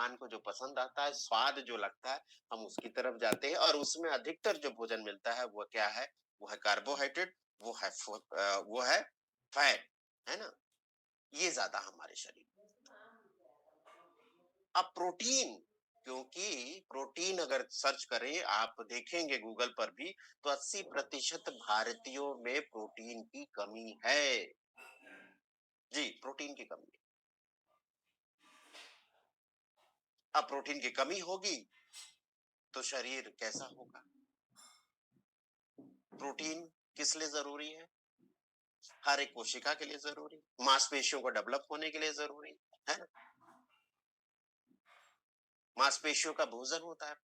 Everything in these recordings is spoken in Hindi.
मेहमान को जो पसंद आता है, स्वाद जो लगता है, हम उसकी तरफ जाते हैं और उसमें अधिकतर जो भोजन मिलता है वो क्या है? वो है कार्बोहाइड्रेट, वो है फैट, है ना? ये ज़्यादा हमारे शरीर में। अब प्रोटीन, क्योंकि प्रोटीन अगर सर्च करें, आप देखेंगे गूगल पर भी, तो 80% भारतीयों में प्रोटीन की कमी है। जी, प्रोटीन की कमी है। अब प्रोटीन की कमी होगी, तो शरीर कैसा होगा? प्रोटीन किस लिए ज़रूरी है? हर एक कोशिका के लिए ज़रूरी, मांसपेशियों को डेवलप होने के लिए ज़रूरी, है ना? मांसपेशियों का भोजन होता है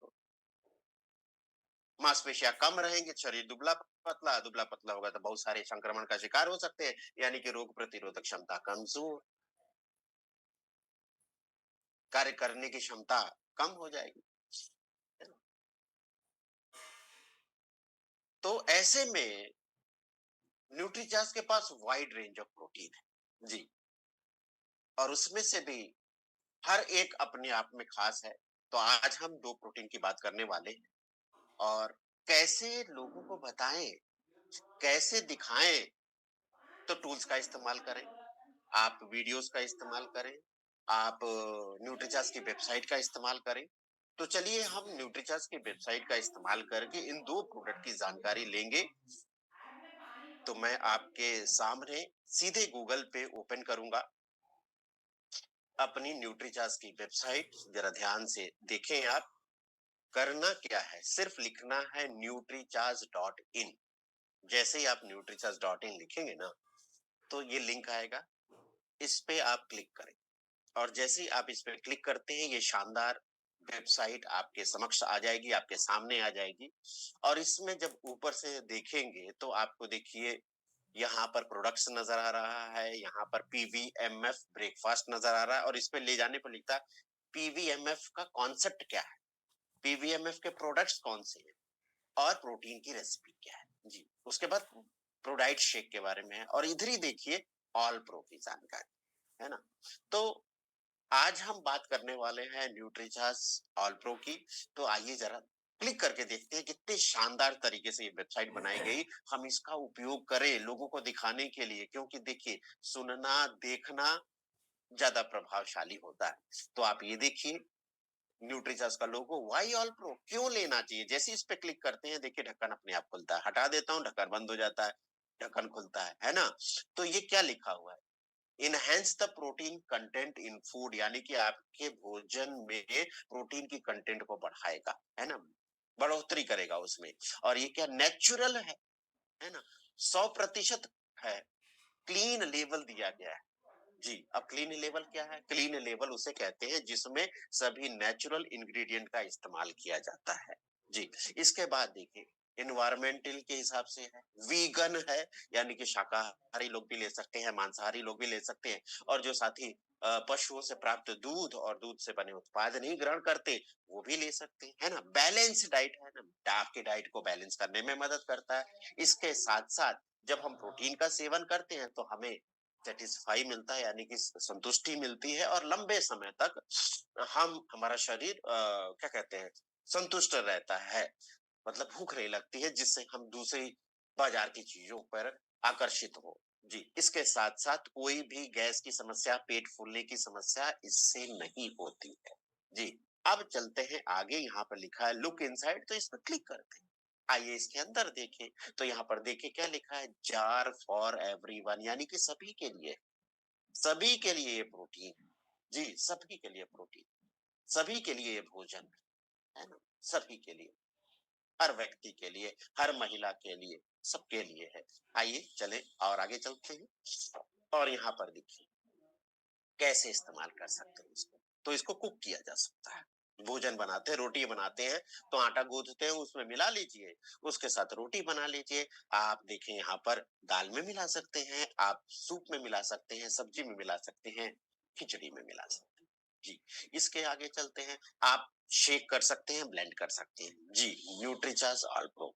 मांसपेशियाँ कम रहेंगी, शरीर दुबला-पतला होगा तो बहुत सारे संक्रमण का शिकार हो सकते हैं, यानी कि रोग प्रतिरोधक क्षमता कमज़ोर, कार्य करने की क्षमता कम हो जाएगी, है ना? तो ऐसे में न्यूट्रीचार्ज के पास वाइड रेंज ऑफ प्रोटीन है। जी, और उसमें से भी हर एक अपने आप में खास है। तो आज हम 2 प्रोटीन की बात करने वाले हैं और कैसे लोगों को बताएँ, कैसे दिखाएँ, तो टूल्स का इस्तेमाल करें। आप वीडियोस का इस्तेमाल करें, आप न्यूट्रीचार्ज की वेबसाइट का इस्तेमाल करें। तो चलिए हम न्यूट्रीचार्ज की वेबसाइट का इस्तेमाल करके इन 2 प्रोडक्ट की जानकारी लेंगे। तो मैं आपके सामने सीधे गूगल पे ओपन करूँगा अपनी न्यूट्रीचार्ज की वेबसाइट, ज़रा ध्यान से देखें आप। करना क्या है? सिर्फ लिखना है nutrichars.in। जैसे ही आप nutrichars.in लिखेंगे ना, तो ये लिंक आएगा, इस पे आप क्लिक करें। और जैसे ही आप इस पे क्लिक करते हैं, ये शानदार वेबसाइट आपके समक्ष आ जाएगी, आपके सामने आ जाएगी। और इसमें जब ऊपर से देखेंगे तो आपको देखिए यहाँ पर प्रोडक्ट्स नजर आ रहा है, यहाँ पर पीवीएमएफ ब्रेकफास्ट नजर आ रहा है और इस पे ले जाने पर लिखता है पीवीएमएफ का कॉन्सेप्ट क्या है, पीवीएमएफ के प्रोडक्ट्स कौन से हैं और प्रोटीन की रेसिपी क्या है। जी, उसके बाद प्रोडाइट शेक के बारे में है और इधर ही देखिए ऑल प्रो की जानकारी, है ना? तो आज हम बात करने वाले हैं न्यूट्रीचार्ज ऑल प्रो की। तो आइए जरा क्लिक करके देखते हैं कितने शानदार तरीके से ये वेबसाइट बनाई गई। हम इसका उपयोग करें लोगों को दिखाने के लिए, क्योंकि देखिए सुनना देखना ज्यादा प्रभावशाली होता है। तो आप ये देखिए न्यूट्रीचार्ज का लोगो, वाई ऑल प्रो, क्यों लेना चाहिए? जैसे इस पे क्लिक करते हैं देखिए ढक्कन अपने आप खुलता है, हटा देता हूँ ढक्कन बंद हो जाता है, ढक्कन खुलता है ना? तो ये क्या लिखा हुआ है? Enhance the protein content in food, यानी कि आपके भोजन में प्रोटीन की कंटेंट को बढ़ाएगा, है ना? बढ़ोतरी करेगा उसमें। और ये क्या नेचुरल है ना? 100% है। क्लीन लेबल दिया गया है। जी, अब क्लीन लेबल क्या है? क्लीन लेबल उसे कहते हैं जिसमें सभी नेचुरल इंग्रेडिएंट का इस्तेमाल किया जाता है। जी, इसके बाद देखिए एनवायरमेंटल के हिसाब से है, वीगन है, यानी कि शाकाहारी लोग भी ले सकते हैं, मांसाहारी लोग भी ले सकते हैं और जो साथी पशुओं से प्राप्त दूध और दूध से बने उत्पाद नहीं ग्रहण करते, वो भी ले सकते हैं, है ना? बैलेंस डाइट है ना, आपके डाइट को बैलेंस करने में मदद करता है। इसके साथ-साथ जब हम प्रोटीन का सेवन करते हैं तो हमें सैटिस्फाई मिलता है, यानी कि संतुष्टि मिलती है और लंबे समय तक हम हमारा शरीर क्या कहते हैं संतुष्ट रहता है, मतलब भूख नहीं लगती है, जिससे हम दूसरी बाजार की चीजों पर आकर्षित हो। जी, इसके साथ साथ कोई भी गैस की समस्या, पेट फूलने की समस्या इससे नहीं होती है। जी, अब चलते हैं आगे। यहाँ पर लिखा है लुक इनसाइड, तो इस पर क्लिक करते हैं। आइए इसके अंदर देखें। तो यहाँ पर देखिए क्या लिखा है, जार फॉर एवरीवन, यानी कि सभी के लिए, सभी के लिए ये प्रोटीन है। जी, सभी के लिए प्रोटीन, सभी के लिए ये भोजन है ना? सभी के लिए, हर व्यक्ति के लिए, हर महिला के लिए, सबके लिए है। आइए चले और आगे चलते हैं और यहाँ पर देखिए कैसे इस्तेमाल कर सकते हैं इसको। तो इसको कुक किया जा सकता है। भोजन बनाते हैं, रोटी बनाते हैं, तो आटा गूँथते हैं, उसमें मिला लीजिए, उसके साथ रोटी बना लीजिए। आप देखें यहाँ पर दाल में मिला सकते हैं, आप सूप में मिला सकते हैं, सब्जी में मिला सकते हैं, खिचड़ी में मिला सकते हैं। जी, इसके आगे चलते हैं। आप शेक कर सकते हैं, ब्लेंड कर सकते हैं। जी, न्यूट्रीचार्ज अल्ट्रो,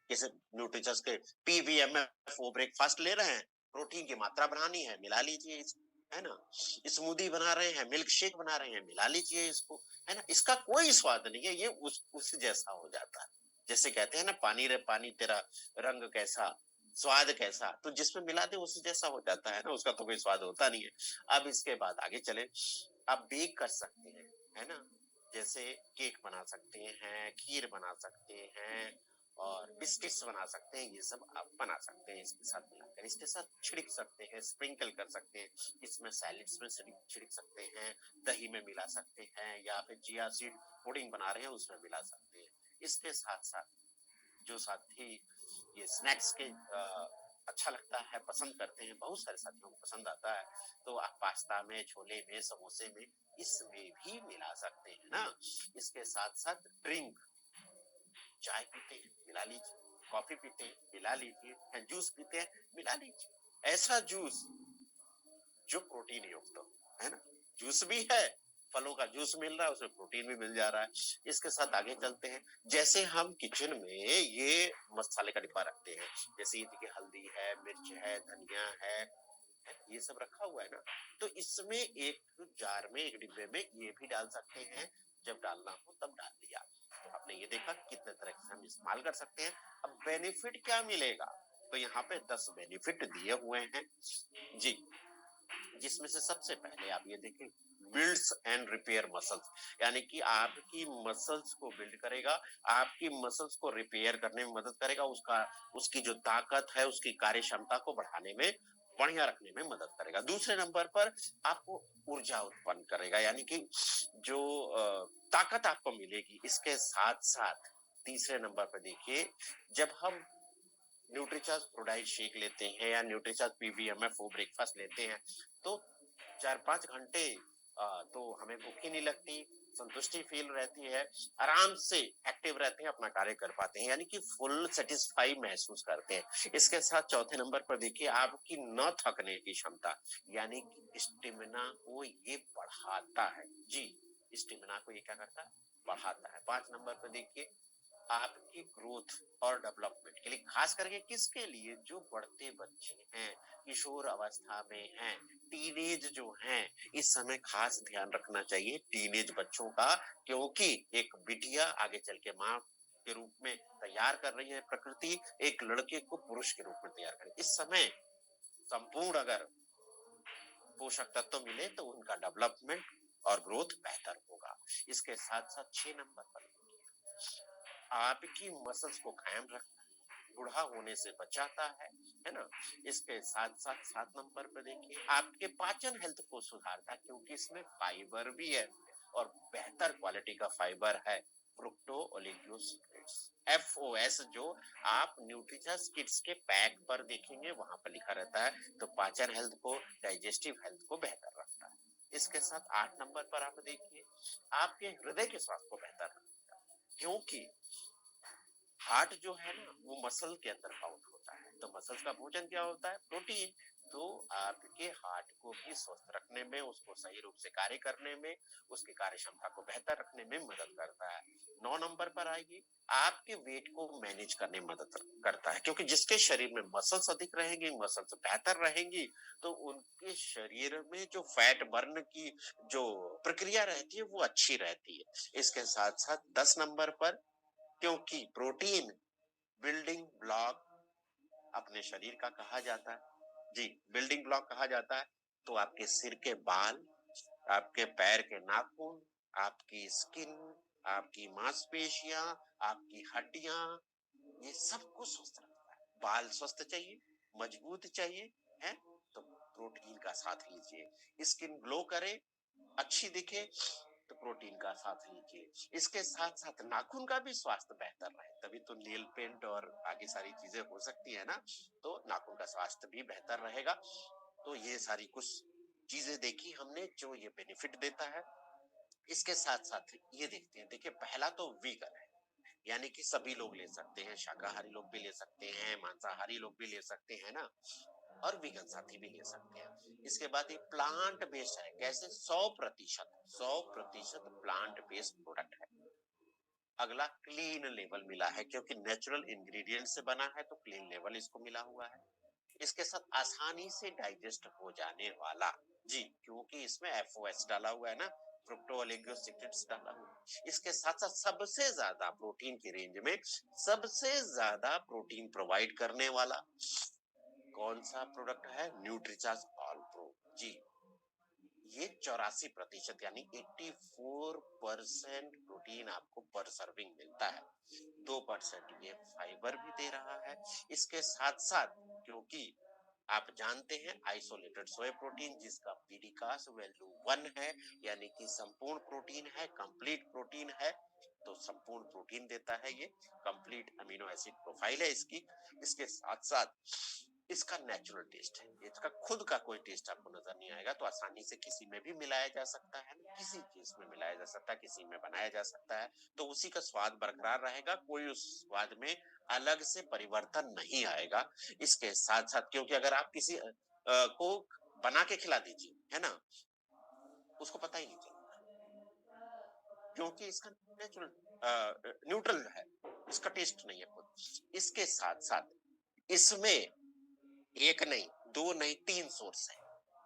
जैसे न्यूट्रीचार्ज के पीवीएमएफ वो ब्रेकफास्ट ले रहे हैं, प्रोटीन की मात्रा बढ़ानी है, मिला लीजिए इसमें। है ना? स्मूदी बना रहे हैं, मिल्क शेक बना रहे हैं, मिला लीजिए इसको, है ना? इसका कोई स्वाद नहीं है, ये उस जैसा हो जाता है। जैसे कहते हैं ना, पानी रे पानी तेरा रंग कैसा, स्वाद कैसा, तो जिसमें मिला दे उस जैसा हो जाता है ना, उसका तो कोई स्वाद होता नहीं है। अब इसके बाद आगे चले, आप बेक कर सकते हैं, है ना? जैसे केक बना सकते हैं, खीर बना सकते हैं और बिस्किट्स बना सकते हैं, ये सब आप बना सकते हैं इसके साथ मिलाकर। इसके साथ छिड़क सकते हैं, स्प्रिंकल कर सकते हैं, इसमें सैलेड्स में छिड़क सकते हैं, दही में मिला सकते हैं, या फिर चिया सीड पुडिंग बना रहे हैं उसमें मिला सकते हैं। इसके साथ साथ जो साथी ये स्नैक्स के अच्छा लगता है, पसंद करते हैं, बहुत सारे साथियों को पसंद आता है, तो आप पास्ता में, छोले में, समोसे में इसमें भी मिला सकते हैं ना। इसके साथ साथ ड्रिंक, चाय पीते हैं मिला लीजिए, कॉफी पीते हैं मिला लीजिए, जूस पीते हैं मिला लीजिए। ऐसा जूस जो प्रोटीन युक्त हो, है ना? जूस भी है, फलों का जूस मिल रहा है, उसमें प्रोटीन भी मिल जा रहा है। इसके साथ आगे चलते हैं, जैसे हम किचन में ये मसाले का डिब्बा रखते हैं, जैसे ये देखिए हल्दी है, मिर्च है, धनिया है, ये सब रखा हुआ है ना, तो इसमें एक जार में, एक डिब्बे में ये भी डाल सकते हैं, जब डालना हो तब डाल दिया। तो आपने ये देखा कितने तरह से हम इस्तेमाल कर सकते हैं। अब बेनिफिट क्या मिलेगा, तो यहाँ पे 10 बेनिफिट दिए हुए हैं जी, जिसमें से सबसे पहले आप ये देखें, बिल्ड्स एंड रिपेयर मसल्स, यानी कि आपकी मसल्स को बिल्ड करेगा, आपकी मसल्स को रिपेयर करने में मदद करेगा, उसकी जो ताकत है, उसकी कार्य क्षमता को बढ़ाने में, बढ़िया रखने में मदद करेगा। दूसरे नंबर पर आपको ऊर्जा उत्पन्न करेगा, यानी कि जो ताकत आपको मिलेगी। इसके साथ साथ तीसरे नंबर पर देखिए, जब हम न्यूट्रीचार्ज प्रोडाइट शेक लेते हैं या न्यूट्रीचार्ज पीबीएमएफ वो ब्रेकफास्ट लेते हैं, तो 4-5 घंटे तो हमें भूख ही नहीं लगती, संतुष्टि फील रहती है, आराम से एक्टिव रहते हैं, अपना कार्य कर पाते हैं, यानी कि फुल सेटिस्फाई महसूस करते हैं। इसके साथ चौथे नंबर पर देखिए, आपकी न थकने की क्षमता, यानी कि स्टेमिना को ये बढ़ाता है जी, स्टेमिना को ये क्या करता है, बढ़ाता है। 5 नंबर पर देखिए, आपकी ग्रोथ और डेवलपमेंट के लिए, खास करके किसके लिए, जो बढ़ते बच्चे हैं, किशोर अवस्था में हैं, टीनेज जो हैं, इस समय खास ध्यान रखना चाहिए टीनेज बच्चों का, क्योंकि एक बिटिया आगे चल के माँ के रूप में तैयार कर रही है प्रकृति, एक लड़के को पुरुष के रूप में तैयार कर, इस समय संपूर्ण अगर पोषक तत्व मिले तो उनका डेवलपमेंट और ग्रोथ बेहतर होगा। इसके साथ साथ 6 नंबर पर आपकी मसल्स को कायम रखता है, बूढ़ा होने से बचाता है ना। इसके साथ साथ 7 नंबर पे देखिए, आपके पाचन हेल्थ को सुधारता है, क्योंकि इसमें फाइबर भी है और बेहतर क्वालिटी का फाइबर है, फ्रुक्टो ओलिगोसैकराइड्स, एफओएस, जो आप न्यूट्रिचर्स किड्स के पैक पर देखेंगे वहां पर लिखा रहता है, तो पाचन हेल्थ को, डाइजेस्टिव हेल्थ को बेहतर रखता है। इसके साथ 8 नंबर पर आप देखिए, आपके हृदय के स्वास्थ्य को बेहतर रखता है, क्योंकि हार्ट जो है ना, वो मसल के अंदर काउंट होता है, तो मसल्स का भोजन क्या होता है, प्रोटीन, तो आपके हार्ट को भी स्वस्थ रखने में, उसको सही रूप से कार्य करने में, उसकी कार्य क्षमता को बेहतर रखने में मदद करता है। 9 नंबर पर आइए, आपके वेट को मैनेज करने में मदद करता है, क्योंकि जिसके शरीर में मसल्स अधिक रहेंगी, मसल्स बेहतर रहेंगी, तो उनके शरीर में जो फैट बर्न की जो प्रक्रिया रहती है वो अच्छी रहती है। इसके साथ साथ 10 नंबर पर, क्योंकि प्रोटीन बिल्डिंग ब्लॉक अपने शरीर का कहा जाता है जी, बिल्डिंग ब्लॉक कहा जाता है, तो आपके सिर के बाल, आपके पैर के नाखून, आपकी स्किन, आपकी मांसपेशियां, आपकी हड्डियां, ये सब कुछ स्वस्थ रखता है। बाल स्वस्थ चाहिए, मजबूत चाहिए, है, तो प्रोटीन का साथ लीजिए। स्किन ग्लो करे, अच्छी दिखे, तो प्रोटीन का साथ लीजिए। इसके साथ साथ नाखून का भी स्वास्थ्य बेहतर रहे, तभी तो नेल पेंट और आगे सारी चीजें हो सकती है ना, तो नाखून का स्वास्थ्य भी बेहतर रहेगा। तो ये सारी कुछ चीजें देखी हमने जो ये बेनिफिट देता है। इसके साथ साथ ये देखते हैं, देखिए पहला तो वीगन है, यानी कि सभी लोग ले सकते हैं, शाकाहारी लोग भी ले सकते हैं, मांसाहारी लोग भी ले सकते हैं ना, और वीगन साथी भी ले सकते हैं। इसके बाद ये प्लांट बेस्ड है, कैसे, 100% प्लांट बेस्ड प्रोडक्ट है। अगला क्लीन लेवल मिला है, क्योंकि नेचुरल इंग्रेडिएंट से बना है, तो क्लीन लेवल इसको मिला हुआ है। इसके साथ आसानी से डाइजेस्ट हो जाने वाला, जी, क्योंकि इसमें एफओएस डाला हुआ है ना, फ्रुक्टो ओलिगोसैकेराइड्स डाला हुआ है। इसके साथ-साथ सबसे ज़्यादा प्रोटीन की रेंज में सबसे ज़्यादा प्रोटीन प्रोवाइड करने वाला कौन-सा प्रोडक्ट है? Nutricharge all pro. जी, ये 84% यानी 84% प्रोटीन आपको पर सर्विंग मिलता है। 2% ये फाइबर भी दे रहा है। इसके साथ-साथ क्योंकि आप जानते हैं आइसोलेटेड सोया प्रोटीन जिसका पीडीकास वैल्यू 1 है, यानी कि संपूर्ण प्रोटीन है, कंप्लीट प्रोटीन है, तो संपूर्ण प्रोटीन देता है ये, कंप्लीट अमीनो एसिड प्रोफाइल है इसकी। इसके साथ-साथ इसका नेचुरल टेस्ट है, इसका खुद का कोई टेस्ट आपको नजर नहीं आएगा, तो आसानी से किसी में भी मिलाया जा सकता है ना, किसी चीज में मिलाया जा सकता है, किसी में बनाया जा सकता है, तो उसी का स्वाद बरकरार रहेगा, कोई उस स्वाद में अलग से परिवर्तन नहीं आएगा। इसके साथ साथ क्योंकि अगर आप किसी को बना के खिला दीजिए, है ना, उसको पता ही नहीं चलेगा, क्योंकि इसका नेचुरल न्यूट्रल है, इसका टेस्ट नहीं है खुद। इसके साथ साथ इसमें एक नहीं, दो नहीं, तीन सोर्स है,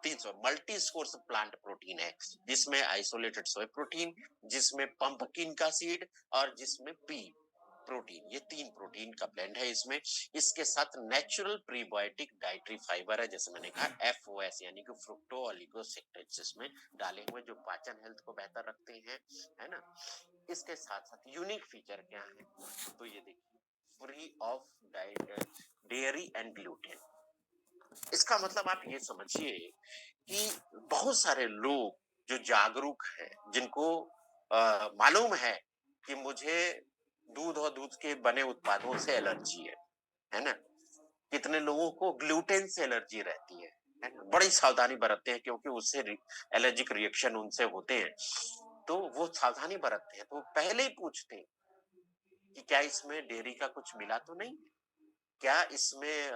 300 मल्टी सोर्स प्लांट प्रोटीन है, जिसमें आइसोलेटेड सोय प्रोटीन, जिसमें पंपकिन का सीड और जिसमें पी प्रोटीन, ये 3 प्रोटीन का ब्लेंड है इसमें। इसके साथ नेचुरल प्रीबायोटिक डाइटरी फाइबर है, जैसे मैंने कहा एफओएस यानी कि फ्रुक्टो ओलिगोसैकेराइड्स इसमें डाले हुए जो पाचन हेल्थ को बेहतर रखते हैं, है ना। इसके साथ साथ यूनिक फीचर क्या है, तो ये देखिए, free of dairy and gluten. इसका मतलब आप ये समझिए कि बहुत सारे लोग जो जागरूक हैं, जिनको मालूम है कि मुझे दूध और दूध के बने उत्पादों से एलर्जी है ना? कितने लोगों को ग्लूटेन से एलर्जी रहती है ना? बड़ी सावधानी बरतते हैं क्योंकि उससे एलर्जिक रिएक्शन उनसे होते हैं, तो वो सावधानी बरतते हैं, तो वो पहले ही पूछते हैं कि क्या इसमें डेयरी का कुछ मिला तो नहीं है? क्या इसमें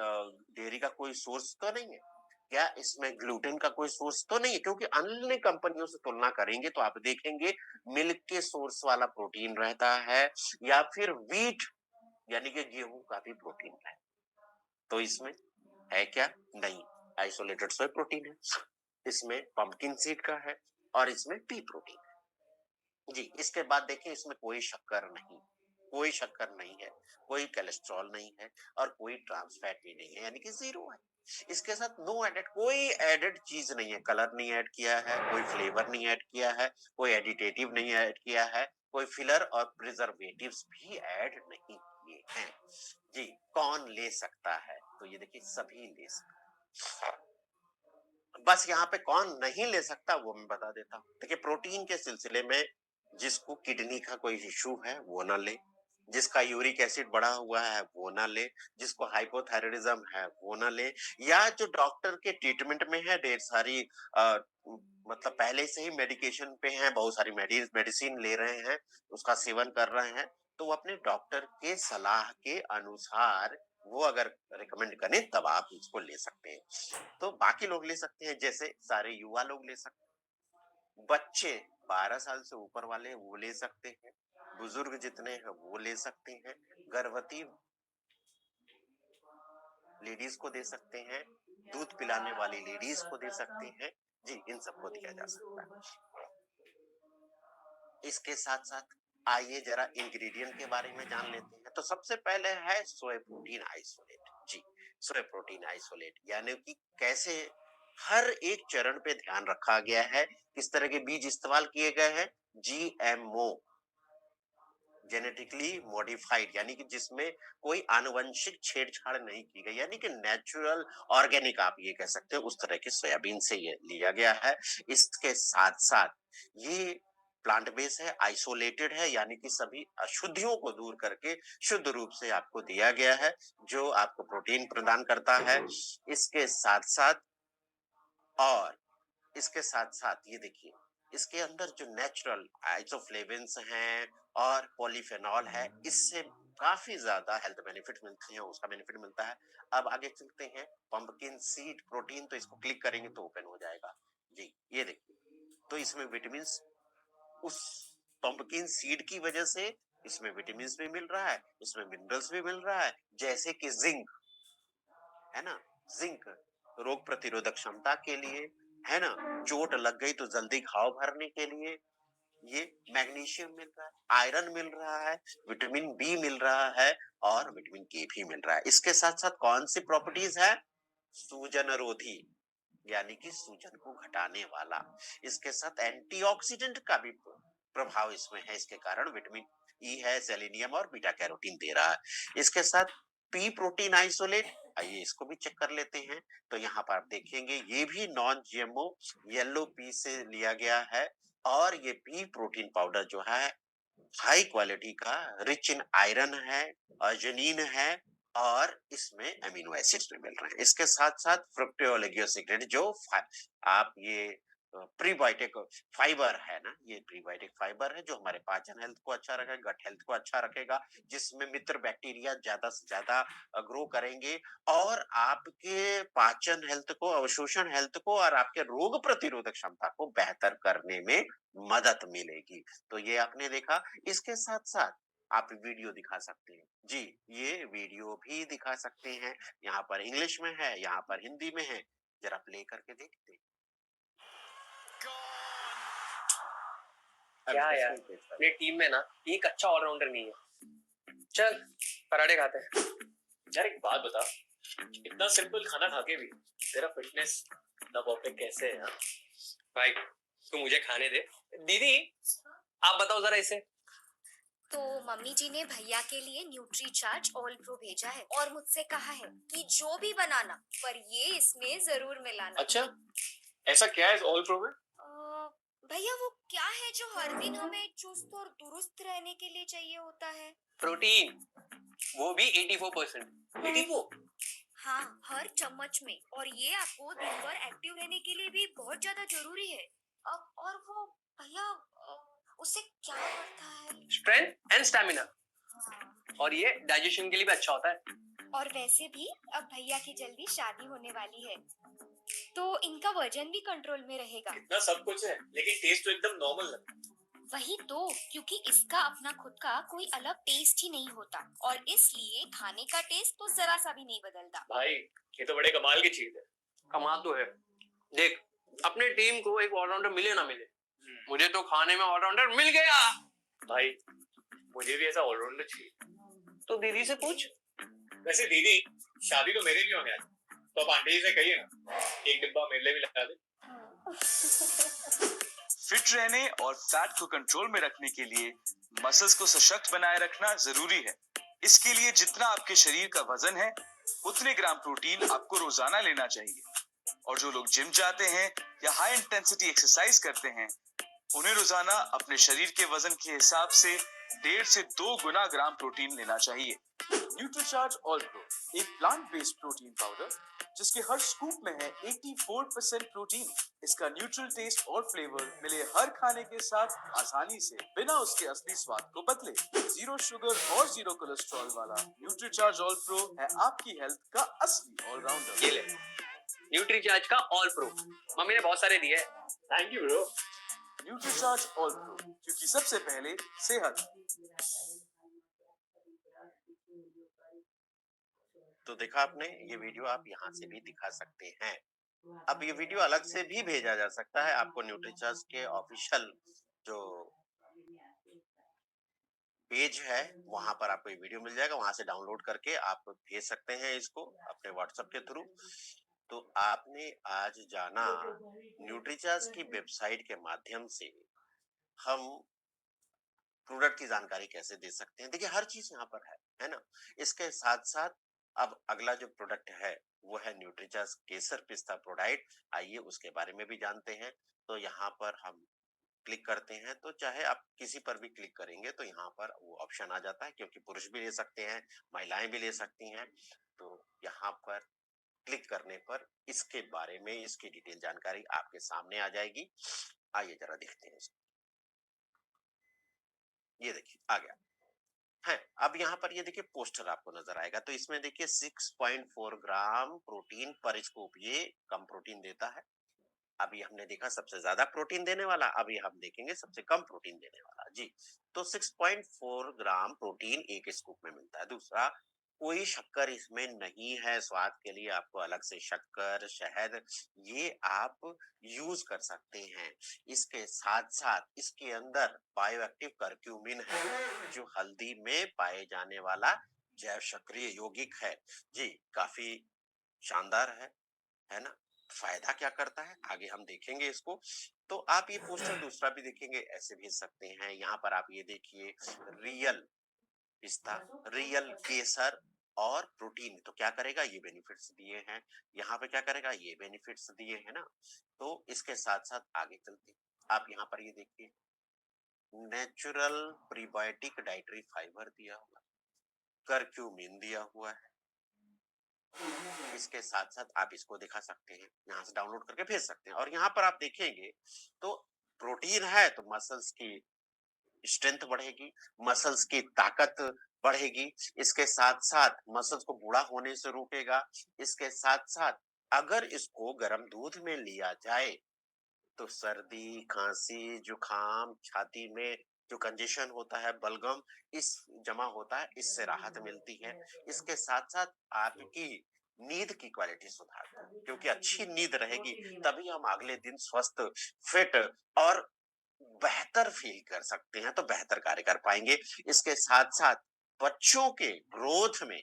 डेयरी का कोई सोर्स तो नहीं है? क्या इसमें ग्लूटेन का कोई सोर्स तो नहीं है? क्योंकि अन्य कंपनियों से तुलना करेंगे तो आप देखेंगे मिल्क के सोर्स वाला प्रोटीन रहता है, या फिर व्हीट यानी कि गेहूं का भी प्रोटीन है, तो इसमें है क्या? नहीं, आइसोलेटेड सोय प्रोटीन है, इसमें पंपकिन सीड का है और इसमें पी प्रोटीन है। जी, इसके बाद देखिए इसमें कोई शक्कर नहीं, कोई शक्कर नहीं है, कोई कोलेस्ट्रॉल नहीं है और कोई ट्रांस फैट भी नहीं है, यानी कि जीरो है। इसके साथ नो एडेड, कोई एडेड चीज नहीं है, कलर नहीं ऐड किया है, कोई फ्लेवर नहीं ऐड किया है, कोई एडिटेटिव नहीं ऐड किया है, कोई फिलर और प्रिजर्वेटिव्स भी ऐड नहीं किए हैं। जी, कौन ले सकता है? तो ये देखिए सभी ले सकते हैं। बस यहाँ पे कौन नहीं ले सकता वो मैं बता देता हूँ। देखिए प्रोटीन के सिलसिले में जिसको किडनी का कोई इश्यू है वो ना ले, जिसका यूरिक एसिड बढ़ा हुआ है वो ना ले, जिसको हाइपोथायरायडिज्म है वो ना ले, या जो डॉक्टर के ट्रीटमेंट में है, ढेर सारी अ, मतलब पहले से ही मेडिकेशन पे हैं, बहुत सारी मेडिसिन ले रहे हैं, उसका सेवन कर रहे हैं, तो वो अपने डॉक्टर के सलाह के अनुसार वो अगर रिकमेंड करें तब आप इसको ले सकते हैं। तो बाकी लोग ले सकते हैं, जैसे सारे युवा लोग ले सकते हैं, बच्चे 12 साल से ऊपर वाले वो ले सकते हैं, बुजुर्ग जितने हैं वो ले सकते हैं, गर्भवती लेडीज को दे सकते हैं, दूध पिलाने वाली लेडीज को दे सकते हैं। जी, इन सबको दिया जा सकता है। इसके साथ साथ आइए जरा इंग्रेडिएंट के बारे में जान लेते हैं। तो सबसे पहले है सोया प्रोटीन आइसोलेट। जी, सोया प्रोटीन आइसोलेट यानी कि कैसे हर एक चरण पे ध्यान रखा गया है, किस तरह के बीज इस्तेमाल किए गए हैं, जीएमओ, जेनेटिकली मॉडिफाइड, यानी कि जिसमें कोई आनुवंशिक छेड़छाड़ नहीं की गई, यानी कि नेचुरल ऑर्गेनिक आप ये कह सकते हो, उस तरह के सोयाबीन से ये लिया गया है। इसके साथ साथ ये प्लांट बेस है, आइसोलेटेड है, यानी कि सभी अशुद्धियों को दूर करके शुद्ध रूप से आपको दिया गया है, जो आपको प्रोटीन प्रदान करता है। इसके साथ साथ और इसके साथ-साथ ये देखिए, इसके अंदर जो नेचुरल आइसोफ्लेविन्स हैं और पॉलीफेनॉल है, इससे काफ़ी ज़्यादा हेल्थ बेनिफिट मिलते हैं, उसका बेनिफिट मिलता है। अब आगे चलते हैं, पंपकिन सीड प्रोटीन, तो इसको क्लिक करेंगे तो ओपन हो जाएगा। जी, ये देखिए, तो इसमें विटामिन्स उस पंपकिन सीड की वजह से इसमें विटामिन्स भी मिल रहा है, इसमें मिनरल्स भी मिल रहा है, जैसे कि जिंक, है ना? जिंक रोग प्रतिरोधक क्षमता के लिए, है ना? चोट लग गई तो जल्दी घाव भरने के लिए ये मैग्नीशियम मिल रहा है, आयरन मिल रहा है, विटामिन बी मिल रहा है और विटामिन के भी मिल रहा है। इसके साथ-साथ कौन सी प्रॉपर्टीज है? सूजन रोधी, यानी कि सूजन को घटाने वाला। इसके साथ एंटीऑक्सीडेंट का भी प्रभाव इसमें है, इसके कारण विटामिन ई है, सेलेनियम और बीटा कैरोटीन दे रहा है। इसके साथ पी प्रोटीन आइसोलेट, आइए इसको भी चेक कर लेते हैं। तो यहाँ पर आप देखेंगे ये भी नॉन जीएमओ येलो पी से लिया गया है और ये पी प्रोटीन पाउडर जो है हाई क्वालिटी का, रिच इन आयरन है, अर्जिनिन है और इसमें अमीनो एसिड्स भी मिल रहे हैं। इसके साथ-साथ फ्रुक्टोओलिगोसेकेरेट जो आप ये प्रीबायोटिक फाइबर है ना, ये प्रीबायोटिक फाइबर है जो हमारे पाचन हेल्थ को अच्छा रखेगा, गट हेल्थ को अच्छा रखेगा, जिसमें मित्र बैक्टीरिया ज्यादा से ज्यादा ग्रो करेंगे और आपके पाचन हेल्थ को, अवशोषण हेल्थ को और आपके रोग प्रतिरोधक क्षमता को बेहतर करने में मदद मिलेगी। तो ये आपने देखा। इसके साथ-साथ आप वीडियो दिखा सकते हैं। जी, ये वीडियो भी दिखा सकते हैं। यहाँ पर इंग्लिश में है, यहाँ पर हिंदी में है। ज़रा प्ले करके देखते हैं। क्या यार, अपनी टीम में ना एक अच्छा ऑलराउंडर नहीं है। चल पराठे खाते हैं। यार एक बात बता, इतना सिंपल खाना खा के भी तेरा फिटनेस इतना परफेक्ट कैसे है यार? भाई तू मुझे खाने दे। दीदी आप बताओ जरा इसे। तो मम्मी जी ने भैया के लिए न्यूट्री चार्ज ऑल प्रो भेजा है और मुझसे कहा है कि जो भी बनाना पर ये इसमें जरूर मिलाना। अच्छा, ऐसा क्या है इस ऑल प्रो में? भैया वो क्या है जो हर दिन हमें चुस्त और दुरुस्त रहने के लिए चाहिए होता है? प्रोटीन, वो भी 84%। 84? हाँ, हर चम्मच में। और ये आपको दिन भर एक्टिव रहने के लिए भी बहुत ज्यादा जरूरी है। अब और वो भैया उससे क्या करता है? स्ट्रेंथ एंड स्टैमिना, हाँ। और ये डाइजेशन के लिए भी अच्छा होता है। और वैसे भी अब भैया की जल्दी शादी होने वाली है तो इनका वजन भी कंट्रोल में रहेगा। इतना सब कुछ है लेकिन टेस्ट तो एकदम नॉर्मल लगता है। वही तो, क्योंकि इसका अपना खुद का कोई अलग टेस्ट ही नहीं होता और इसलिए खाने का टेस्ट तो जरा सा भी नहीं बदलता। भाई ये तो बड़े कमाल की चीज है। कमाल तो है। देख, अपने टीम को एक ऑलराउंडर मिले ना मिले, मुझे तो खाने में ऑलराउंडर मिल गया। भाई मुझे भी ऐसा ऑलराउंडर चाहिए। तो दीदी से पूछ। वैसे दीदी, शादी तो मेरे भी होने वाली, तो आप आंटी से कहिए ना एक डिब्बा मेरे लिए भी लगा दे। फिट रहने और फैट को कंट्रोल में रखने के लिए मसल्स को सशक्त बनाए रखना जरूरी है। इसके लिए जितना आपके शरीर का वजन है उतने ग्राम प्रोटीन आपको रोजाना लेना चाहिए। और जो लोग जिम जाते हैं या हाई इंटेंसिटी एक्सरसाइज करते हैं उन्हें रोजाना अपने शरीर के वजन के हिसाब से 1.5 से 2 गुना ग्राम प्रोटीन लेना चाहिए। न्यूट्रीचार्ज ऑल प्रो एक प्लांट बेस्ड प्रोटीन पाउडर जिसके हर स्कूप में है 84% प्रोटीन। इसका न्यूट्रल टेस्ट और फ्लेवर मिले हर खाने के साथ आसानी से बिना उसके असली स्वाद को बदले। जीरो शुगर और जीरो कोलेस्ट्रॉल वाला न्यूट्रीचार्ज ऑल प्रो है आपकी हेल्थ का असली ऑलराउंडर। ये ले न्यूट्रीचार्ज का ऑल प्रो, मम्मी ने बहुत सारे दिए हैं। Thank you bro. Nutricharge all pro, क्योंकि सबसे पहले सेहत। तो देखा आपने, ये वीडियो आप यहाँ से भी दिखा सकते हैं। अब ये वीडियो अलग से भी भेजा जा सकता है आपको। न्यूट्रीचार्ज के ऑफिशियल जो पेज है वहां पर आपको ये वीडियो मिल जाएगा, वहां से डाउनलोड करके आप भेज सकते हैं इसको अपने व्हाट्सएप के थ्रू। तो आपने आज जाना न्यूट्रीचार्ज की वेबसाइट के माध्यम से हम प्रोडक्ट की जानकारी कैसे दे सकते हैं। देखिए हर चीज यहाँ पर है ना। इसके साथ साथ अब अगला जो प्रोडक्ट है वो है न्यूट्रीचार्ज केसर पिस्ता प्रोडाइट। आइए उसके बारे में भी जानते हैं। तो यहाँ पर हम क्लिक करते हैं, तो चाहे आप किसी पर भी क्लिक करेंगे तो यहाँ पर वो ऑप्शन आ जाता है, क्योंकि पुरुष भी ले सकते हैं, महिलाएं भी ले सकती हैं। तो यहाँ पर क्लिक करने पर इसके बारे में, इसकी डिटेल जानकारी आपके सामने आ जाएगी। आइए जरा देखते हैं इसको। ये देखिए आ गया है। अब यहाँ पर ये देखिए पोस्टर आपको नजर आएगा। तो इसमें देखिए 6.4 ग्राम प्रोटीन पर स्कूप, ये कम प्रोटीन देता है। अभी हमने देखा सबसे ज्यादा प्रोटीन देने वाला, अभी हम देखेंगे सबसे कम प्रोटीन देने वाला। जी, तो 6.4 ग्राम प्रोटीन एक स्कूप में मिलता है। दूसरा कोई शक्कर इसमें नहीं है, स्वाद के लिए आपको अलग से शक्कर, शहद ये आप यूज कर सकते हैं। इसके साथ-साथ इसके अंदर बायोएक्टिव करक्यूमिन है, जो हल्दी में पाए जाने वाला जैव सक्रिय यौगिक है। जी, काफ़ी शानदार है ना? फ़ायदा क्या करता है? आगे हम देखेंगे इसको। तो आप ये पोस्टर दूसरा भी देखेंगे, ऐसे भेज सकते हैं। यहाँ पर आप ये देखिए रियल पिस्ता, रियल केसर और प्रोटीन तो क्या करेगा ये बेनिफिट्स दिए हैं। यहाँ पे क्या करेगा ये बेनिफिट्स दिए हैं ना। तो इसके साथ साथ आगे चलते हैं। आप यहाँ पर ये देखिए नेचुरल प्रीबायोटिक डाइटरी फाइबर दिया हुआ, करक्यूमिन दिया हुआ है। इसके साथ साथ आप इसको दिखा सकते हैं, यहाँ से डाउनलोड करके भेज सकते हैं। और यहाँ पर आप देखेंगे तो प्रोटीन है तो मसल्स की स्ट्रेंथ बढ़ेगी, मसल्स की ताकत बढ़ेगी। इसके साथ-साथ मसल्स को बूढ़ा होने से रोकेगा। इसके साथ-साथ अगर इसको गर्म दूध में लिया जाए, तो सर्दी, खाँसी, जुकाम, छाती में जो कंजेशन होता है, बलगम इस जमा होता है, इससे राहत मिलती है। इसके साथ-साथ आपकी नींद की क्वालिटी सुधारता है, क्योंकि अच्छी नींद रहेगी, तभी हम अगले दिन स्वस्थ, फिट और बेहतर फ़ील कर सकते हैं, तो बेहतर कार्य कर पाएँगे। इसके साथ-साथ बच्चों के ग्रोथ में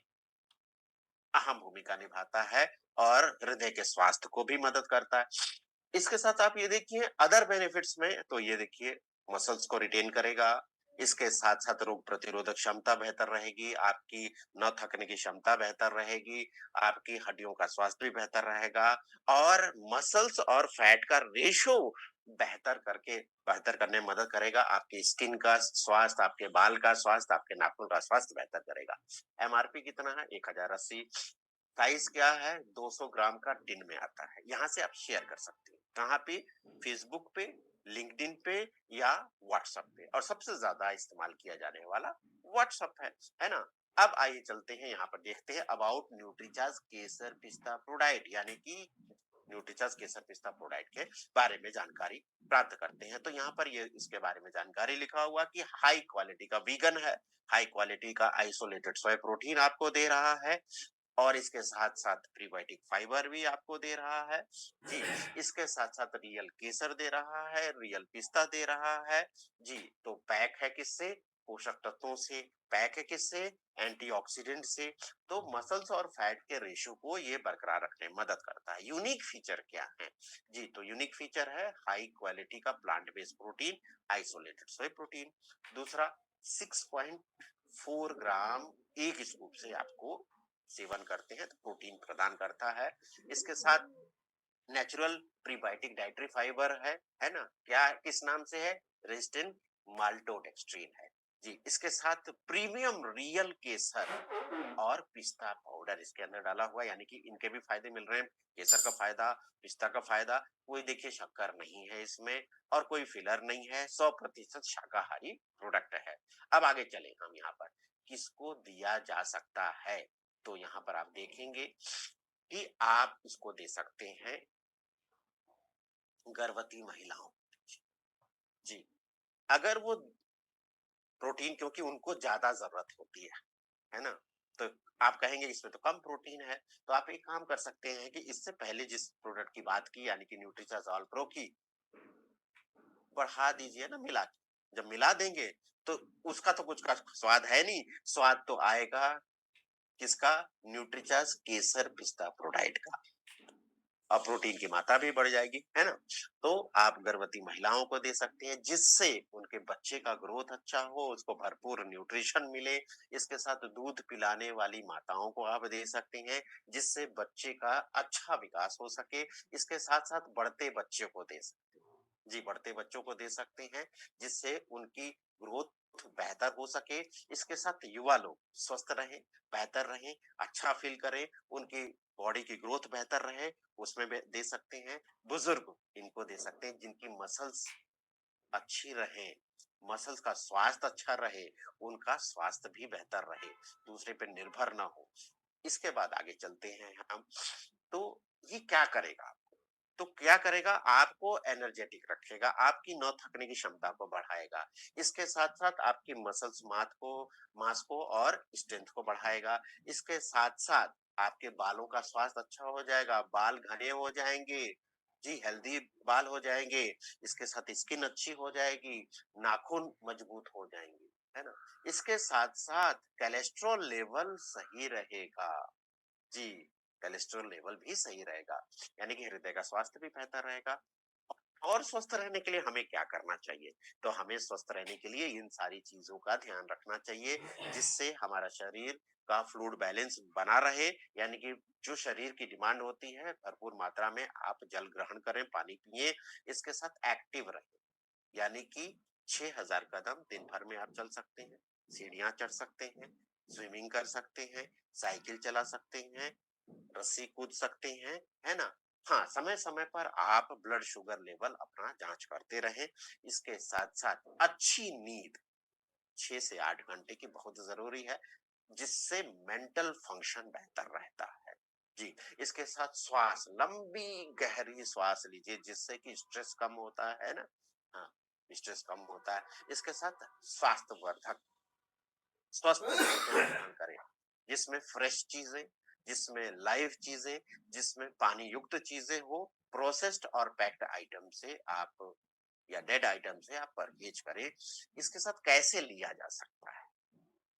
अहम भूमिका निभाता है और हृदय के स्वास्थ्य को भी मदद करता है। इसके साथ आप ये देखिए अदर बेनिफिट्स में तो ये देखिए मसल्स को रिटेन करेगा। इसके साथ-साथ रोग प्रतिरोधक क्षमता बेहतर रहेगी, आपकी न थकने की क्षमता बेहतर रहेगी, आपकी हड्डियों का स्वास्थ्य भी बेहतर रहेगा और मसल्स और फैट का रेशो बेहतर करने में मदद करेगा। आपकी स्किन का स्वास्थ्य, आपके बाल का स्वास्थ्य, आपके नाखून का स्वास्थ्य बेहतर करेगा। एमआरपी कितना है? 1080। साइज़ क्या है? 200 ग्राम का टिन में आता है। यहाँ से आप शेयर कर सकते हैं। कहाँ पे? फेसबुक पे, लिंक्डइन पे या व्हाट्सएप पे और सबसे ज़्यादा इस्तेमाल किया जाने वाला व्हाट्सएप है ना? अब आइए चलते हैं यहाँ पर देखते हैं अबाउट न्यूट्रीचार्ज केसर पिस्ता प्रोडाइट यानी कि न्यूट्रीचार्ज केसर पिस्ता प्रोडाइट के बारे में जानकारी प्राप्त करते हैं। तो यहाँ पर ये इसके बारे में जानकारी लिखा हुआ कि हाई क्वालिटी का वीगन है, हाई क्वालिटी का आइसोलेटेड सोया प्रोटीन आपको दे रहा है और इसके साथ-साथ प्रीबायोटिक फाइबर भी आपको दे रहा है। जी, इसके साथ-साथ रियल केसर दे रहा है, रियल पिस्ता दे रहा है। जी, तो पैक है किससे? पोषक तत्वों से, पैक है किससे? एंटीऑक्सीडेंट से। तो मसल्स और फैट के रेशो को ये बरकरार रखने में मदद करता है। यूनिक फीचर क्या है? जी, तो यूनिक फीचर है हाई क्वालिटी का प्लांट बेस्ड प्रोटीन, आइसोलेटेड सोय प्रोटीन। दूसरा 6.4 ग्राम एक स्कूप से आपको सेवन करते हैं तो प्रोटीन प्रदान करता है। इसके साथ नेचुरल प्रीबायोटिक डाइटरी फाइबर है ना? क्या किस नाम से है? रेजिस्टेंट माल्टोडेक्स्ट्रीन है। जी, इसके साथ प्रीमियम रियल केसर और पिस्ता पाउडर इसके अंदर डाला हुआ है यानी कि इनके भी फायदे मिल रहे हैं। केसर का फायदा, पिस्ता का फायदा, कोई देखिए शक्कर नहीं है इसमें और कोई फिलर नहीं है, 100% शाकाहारी प्रोडक्ट है। अब आगे चलें हम यहाँ पर, किसको दिया जा सकता है? तो यहाँ पर आप देखेंगे कि आप इसको दे सकते हैं गर्भवती महिलाओं को। जी, अगर वो प्रोटीन क्योंकि उनको ज़्यादा ज़रूरत होती है ना? तो आप कहेंगे इसमें तो कम प्रोटीन है, तो आप एक काम कर सकते हैं कि इससे पहले जिस प्रोडक्ट की बात की यानी कि न्यूट्रीचार्ज ऑल प्रो की, बढ़ा दीजिए ना मिला के। जब मिला देंगे तो उसका तो कुछ का स्वाद है नहीं, स्वाद तो आएगा किसका? न्यूट्रीचार्ज केसर पिस्ता प्रोडाइट का। और प्रोटीन की मात्रा भी बढ़ जाएगी, है ना? तो आप गर्भवती महिलाओं को दे सकते हैं जिससे उनके बच्चे का ग्रोथ अच्छा हो, उसको भरपूर न्यूट्रिशन मिले। इसके साथ दूध पिलाने वाली माताओं को आप दे सकते हैं जिससे बच्चे का अच्छा विकास हो सके। इसके साथ-साथ बढ़ते बच्चे को दे सकते हैं। जी, बढ़ते बच्चों को दे सकते हैं जिससे उनकी ग्रोथ बेहतर हो सके। इसके साथ युवा लोग स्वस्थ रहें, बेहतर रहें, अच्छा फ़ील करें, उनकी बॉडी की ग्रोथ बेहतर रहे, उसमें भी दे सकते हैं। बुजुर्ग इनको दे सकते हैं जिनकी मसल्स अच्छी रहे, मसल्स का स्वास्थ्य अच्छा रहे, उनका स्वास्थ्य भी बेहतर रहे, दूसरे पे निर्भर ना हो। इसके बाद आगे चलते हैं हम। तो ये क्या करेगा? तो क्या करेगा, आपको एनर्जेटिक रखेगा, आपकी न थकने की क्षमता को बढ़ाएगा, इसके साथ साथ आपकी मसल्स मास को और स्ट्रेंथ को बढ़ाएगा, इसके साथ साथ आपके बालों का स्वास्थ्य अच्छा हो जाएगा, बाल घने हो जाएंगे, जी हेल्दी बाल हो जाएंगे, इसके साथ स्किन अच्छी हो जाएगी, नाखून मजबूत हो जाएंगे, है ना। इसके साथ साथ कोलेस्ट्रॉल लेवल सही रहेगा, जी कोलेस्ट्रॉल लेवल भी सही रहेगा, यानी कि हृदय का स्वास्थ्य भी बेहतर रहेगा। और स्वस्थ रहने के लिए हमें क्या करना चाहिए, तो हमें स्वस्थ रहने के लिए इन सारी चीजों का ध्यान रखना चाहिए, जिससे हमारा शरीर का फ्लूइड बैलेंस बना रहे, यानी कि जो शरीर की डिमांड होती है भरपूर मात्रा में आप जल ग्रहण करें, पानी पिए, इसके साथ एक्टिव रहें, यानी कि 6000 कदम दिन भर में आप चल सकते हैं, सीढ़ियां चढ़ सकते हैं, स्विमिंग कर सकते हैं, साइकिल चला सकते हैं, रस्सी कूद सकते हैं, है ना। हाँ, समय समय पर आप ब्लड शुगर लेवल अपना जांच करते रहें, इसके साथ साथ अच्छी नींद 6 से 8 घंटे की बहुत जरूरी है, जिससे मेंटल फंक्शन बेहतर रहता है, जी। इसके साथ श्वास, लंबी गहरी श्वास लीजिए, जिससे कि स्ट्रेस कम होता है ना, हाँ स्ट्रेस कम होता है। इसके साथ स्वास्थ्यवर्धक स्वस्थ भोजन ग्रहण करें, जिसमें फ्रेश चीजें, जिसमें लाइव चीजें, जिसमें पानी युक्त चीजें हो, प्रोसेस्ड और पैक्ड आइटम से आप या डेड आइटम से आप परहेज करें। इसके साथ कैसे लिया जा सकता है,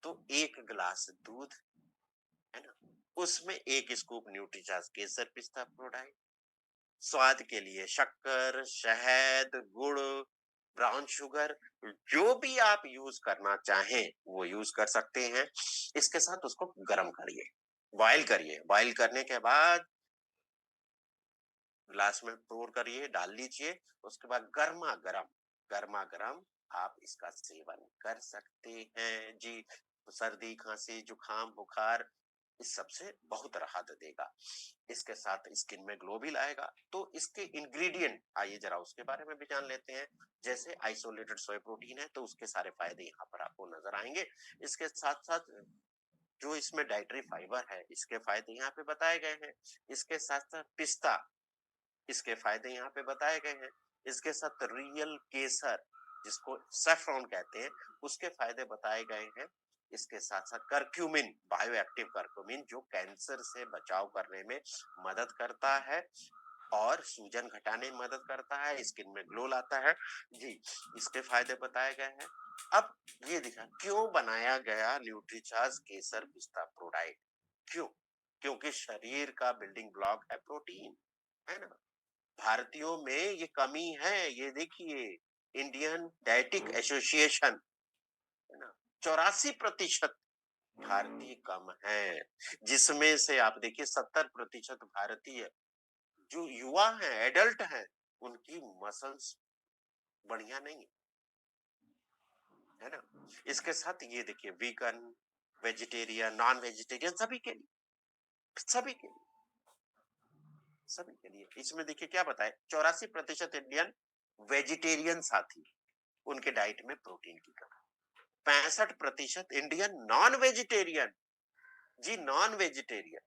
तो 1 गिलास दूध, है ना, उसमें 1 स्कूप न्यूट्रीचार्ज केसर पिस्ता प्रोडाइट, स्वाद के लिए शक्कर, शहद, गुड़, ब्राउन शुगर, जो भी आप यूज करना चाहें वो यूज कर सकते हैं। इसके साथ उसको गर्म करिए, बॉईल करने के बाद ग्लास में पोर करिए, डाल लीजिए, उसके बाद गर्मा गर्म आप इसका सेवन कर सकते हैं, जी। सर्दी, खांसी, जुकाम, बुखार, इस सब से बहुत राहत देगा, इसके साथ स्किन में ग्लो भी लाएगा। तो इसके इंग्रेडिएंट आइए जरा उसके बारे में भी जान लेते हैं। जैसे आइसोलेटेड सोया प्रोटीन है, तो उसके सारे फायदे यहाँ पर आपको नजर आएंगे। इसके साथ साथ जो इसमें डाइटरी फाइबर है, इसके फायदे यहाँ पे बताए गए हैं। इसके साथ साथ पिस्ता, इसके फायदे यहाँ पे बताए गए हैं। इसके साथ रियल केसर, जिसको सैफरॉन कहते हैं, उसके फायदे बताए गए हैं। इसके साथ साथ करक्यूमिन, बायो एक्टिव करक्यूमिन, जो कैंसर से बचाव करने में मदद करता है और सूजन घटाने में मदद करता है, स्किन में ग्लो लाता है, जी। इसके फायदे बताए गए हैं। अब ये दिखा क्यों बनाया गया न्यूट्रीचार्ज केसर पिस्ता प्रोडाइट, क्यों, क्योंकि शरीर का बिल्डिंग ब्लॉक है प्रोटीन, है ना। भारतीयों में ये कमी है, ये देखिए, इंडियन डाइटिक एसोसिएशन, है ना, 84% भारतीय कम है, जिसमें से आप देखिए 70% भारतीय जो युवा हैं, एडल्ट हैं, उनकी मसल्स बढ़िया नहीं है ना। इसके साथ ये देखिए, वीगन, वेजिटेरियन, नॉन वेजिटेरियन, सभी के लिए इसमें देखिए क्या बताए, 84% इंडियन वेजिटेरियन साथी, उनके डाइट में प्रोटीन की कमी, 65% इंडियन नॉन वेजिटेरियन, जी नॉन वेजिटेरियन,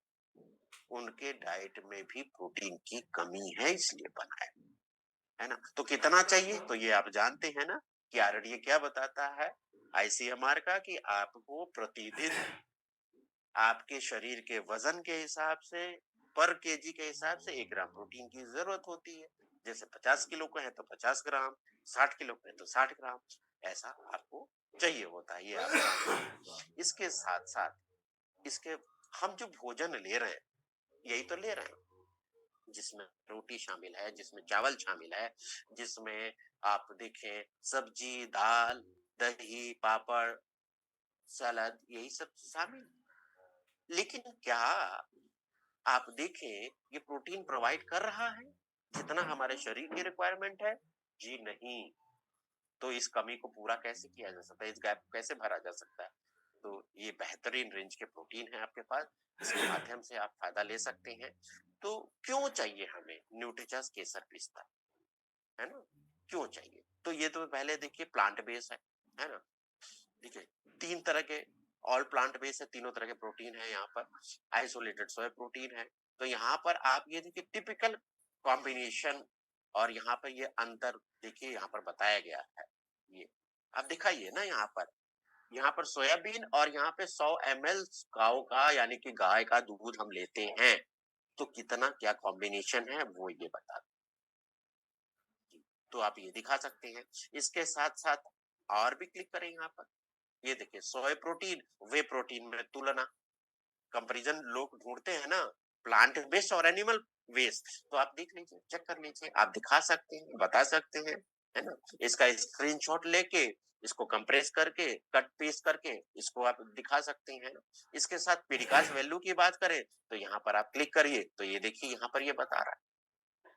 उनके डाइट में भी प्रोटीन की कमी है, इसलिए बना है ना। तो कितना चाहिए, तो ये आप जानते हैं ना कि आरडीए ये क्या बताता है, आईसीएमआर का, कि आपको प्रतिदिन आपके शरीर के वजन के हिसाब से, पर केजी के हिसाब से 1 ग्राम प्रोटीन की जरूरत होती है। जैसे 50 किलो का है तो 50 ग्राम, 60 किलो का है तो 60 ग्राम, ऐसा आपको चाहिए होता है, ये आप जानते हैं। इसके साथ साथ इसके हम जो भोजन ले रहे हैं, यही तो ले रहे हैं, जिसमें रोटी शामिल है, जिसमें चावल शामिल है, जिसमें आप देखें सब्जी, दाल, दही, पापड़, सलाद, यही सब शामिल। लेकिन क्या आप देखें ये प्रोटीन प्रोवाइड कर रहा है जितना हमारे शरीर की रिक्वायरमेंट है, जी नहीं। तो इस कमी को पूरा कैसे किया जा सकता है, इस गैप को कैसे भरा जा सकता है, तो ये बेहतरीन रेंज के प्रोटीन है आपके पास, इसके माध्यम से आप फायदा ले सकते हैं। तो क्यों चाहिए हमें न्यूट्रीचार्ज केसर पिस्ता, है ना, क्यों चाहिए, तो ये तो पहले देखिए प्लांट बेस है ना, ठीक है। 3 तरह के ऑल प्लांट बेस है, तीनों तरह के प्रोटीन है यहाँ पर। आइसोलेटेड सोया प्रोटीन है, तो यहाँ पर आप ये देखिए टिपिकल कॉम्बिनेशन और यहाँ पर ये अंतर देखिए यहाँ पर बताया गया है। ये अब दिखाइए ना यहाँ पर सोयाबीन और यहाँ पे 100 ml काऊ का यानी कि गाय का दूध हम लेते हैं तो कितना क्या कॉम्बिनेशन है वो ये बता तो आप ये दिखा सकते हैं। इसके साथ साथ और भी क्लिक करें यहाँ पर, ये देखिए सोया प्रोटीन वे प्रोटीन में तुलना कंपैरिजन लोग ढूंढते हैं ना, प्लांट बेस्ड और एनिमल वेस्ट, तो आप देख लीजिए, चेक कर लीजिए, आप दिखा सकते हैं, बता सकते हैं, है ना। इसका स्क्रीनशॉट लेके इसको कंप्रेस करके कट पेस्ट करके इसको आप दिखा सकते हैं। इसके साथ पीडिकास वैल्यू की बात करें तो यहाँ पर आप क्लिक करिए तो ये देखिए यहाँ पर ये बता रहा है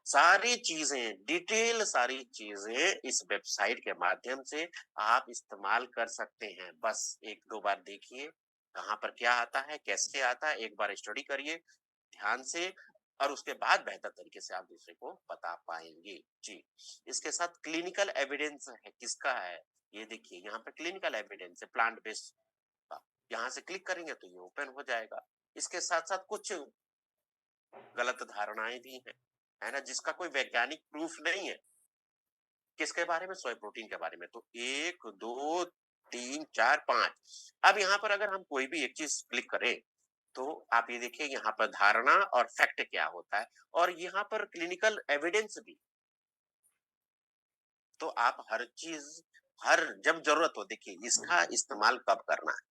सारी चीजें, डिटेल सारी चीजें इस वेबसाइट के माध्यम से आप इस्तेमाल कर सकते हैं। बस एक दो बार देखिए कहाँ पर क्या आता है, कैसे आता है, एक बार स्टडी करिए ध्यान से और उसके बाद बेहतर तरीके से आप दूसरे को बता पाएंगे। जी, इसके साथ क्लिनिकल एविडेंस है किसका है, ये देखिए यहाँ पे क्लिनिकल एविडेंस है प्लांट बेस्ड का, यहाँ से क्लिक करेंगे तो ये ओपन हो जाएगा। इसके साथ साथ कुछ गलत धारणाएं भी हैं, है ना, जिसका कोई वैज्ञानिक प्रूफ नहीं है। किसके बारे में, सोया प्रोटीन के बारे में। तो 1 2 3 4 5 अब यहाँ पर अगर हम कोई भी एक चीज क्लिक करें तो आप ये देखिए यहाँ पर धारणा और फैक्ट क्या होता है और यहाँ पर क्लिनिकल एविडेंस भी। तो आप हर चीज हर जब जरूरत हो देखिए इसका इस्तेमाल कब करना है,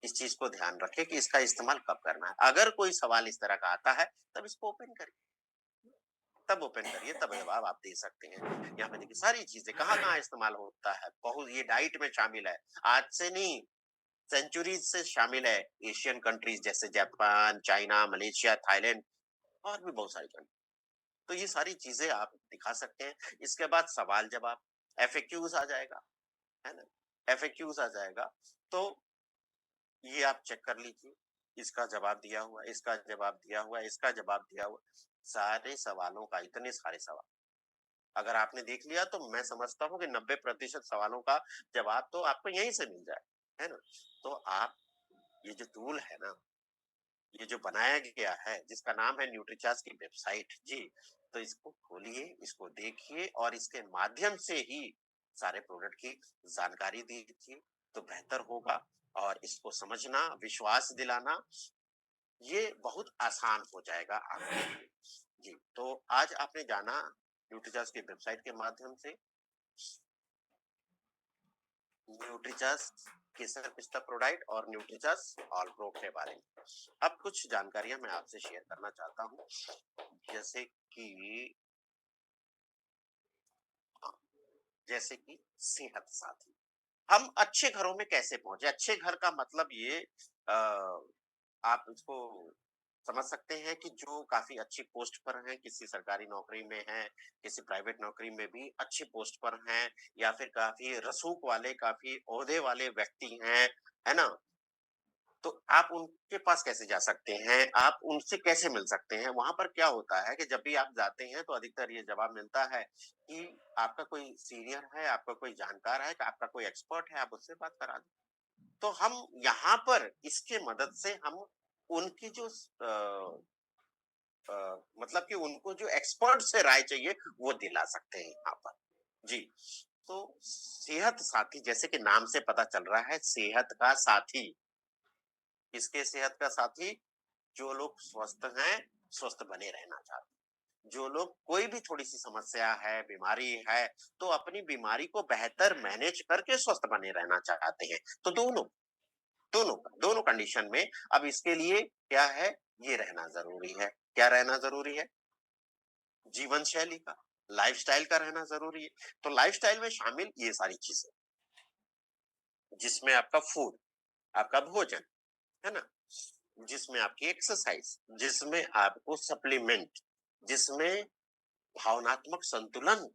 इस चीज को ध्यान रखें कि इसका इस्तेमाल कब करना है। अगर कोई सवाल इस तरह का आता है तब इसको ओपन करिए, तब ओपन करिए, तब जवाब आप दे सकते हैं। यहाँ पे देखिए सारी चीजें कहाँ-कहाँ इस्तेमाल होता है, बहुत ये डाइट में शामिल है, आज से नहीं सेंचुरीज से शामिल है। एशियन कंट्रीज जैसे जापान, चाइना, मलेशिया, थाईलैंड और भी बहुत सारी कंट्री, तो ये सारी चीजें आप दिखा सकते हैं। इसके बाद सवाल जवाब एफएक्यूज आ जाएगा, है ना, एफएक्यूज आ जाएगा तो ये आप चेक कर लीजिए, इसका जवाब दिया हुआ, इसका जवाब दिया हुआ, इसका जवाब दिया हुआ, सारे सवालों का, इतने सारे सवाल अगर आपने देख लिया तो मैं समझता हूँ कि 90% सवालों का जवाब तो आपको यहीं से मिल जाए, है ना। तो आप ये जो टूल है ना, ये जो बनाया गया है जिसका नाम है न्यूट्रीचार्ज की वेबसाइट जी, तो इसको खोलिए, इसको देखिए और इसके माध्यम से ही सारे प्रोडक्ट की जानकारी दीजिए तो बेहतर होगा। और इसको समझना, विश्वास दिलाना ये बहुत आसान हो जाएगा आपके लिए। जी, तो आज आपने जाना न्यूट्रीचार्ज की वेबसाइट के माध्यम से न्यूट्रीचार्ज केसर पिस्ता प्रोडाइट और न्यूट्रीचार्ज ऑल प्रो के बारे में। अब कुछ जानकारियां मैं आपसे शेयर करना चाहता हूँ, जैसे कि हाँ, जैसे कि सेहत साथी, हम अच्छे घरों में कैसे पहुंचे। अच्छे घर का मतलब ये आप इसको समझ सकते हैं कि जो काफी अच्छी पोस्ट पर हैं, किसी सरकारी नौकरी में हैं, किसी प्राइवेट नौकरी में भी अच्छी पोस्ट पर हैं, या फिर काफी रसूख वाले, काफी ओहदे वाले व्यक्ति हैं, है ना। तो आप उनके पास कैसे जा सकते हैं, आप उनसे कैसे मिल सकते हैं। वहां पर क्या होता है कि जब भी आप जाते हैं तो अधिकतर ये जवाब मिलता है कि आपका कोई सीनियर है, आपका कोई जानकार है, आपका कोई एक्सपर्ट है, आप उससे बात करा दें। तो हम यहाँ पर इसके मदद से हम उनकी जो मतलब कि उनको जो एक्सपर्ट से राय चाहिए वो दिला सकते हैं यहाँ पर। जी, तो सेहत साथी जैसे कि नाम से पता चल रहा है, सेहत का साथी। किसके सेहत का साथी, जो लोग स्वस्थ हैं, स्वस्थ बने रहना चाहते हैं। जो लोग कोई भी थोड़ी सी समस्या है, बीमारी है, तो अपनी बीमारी को बेहतर मैनेज करके स्वस्थ बने रहना चाहते हैं। तो दोनों कंडीशन में अब इसके लिए क्या है, ये रहना जरूरी है। क्या रहना जरूरी है, जीवन शैली का, लाइफस्टाइल का रहना जरूरी है। तो लाइफस्टाइल में शामिल ये सारी चीजें, जिसमें आपका फूड, आपका भोजन, है ना, जिसमें आपकी एक्सरसाइज, जिसमें आपको सप्लीमेंट, जिसमें भावनात्मक संतुलन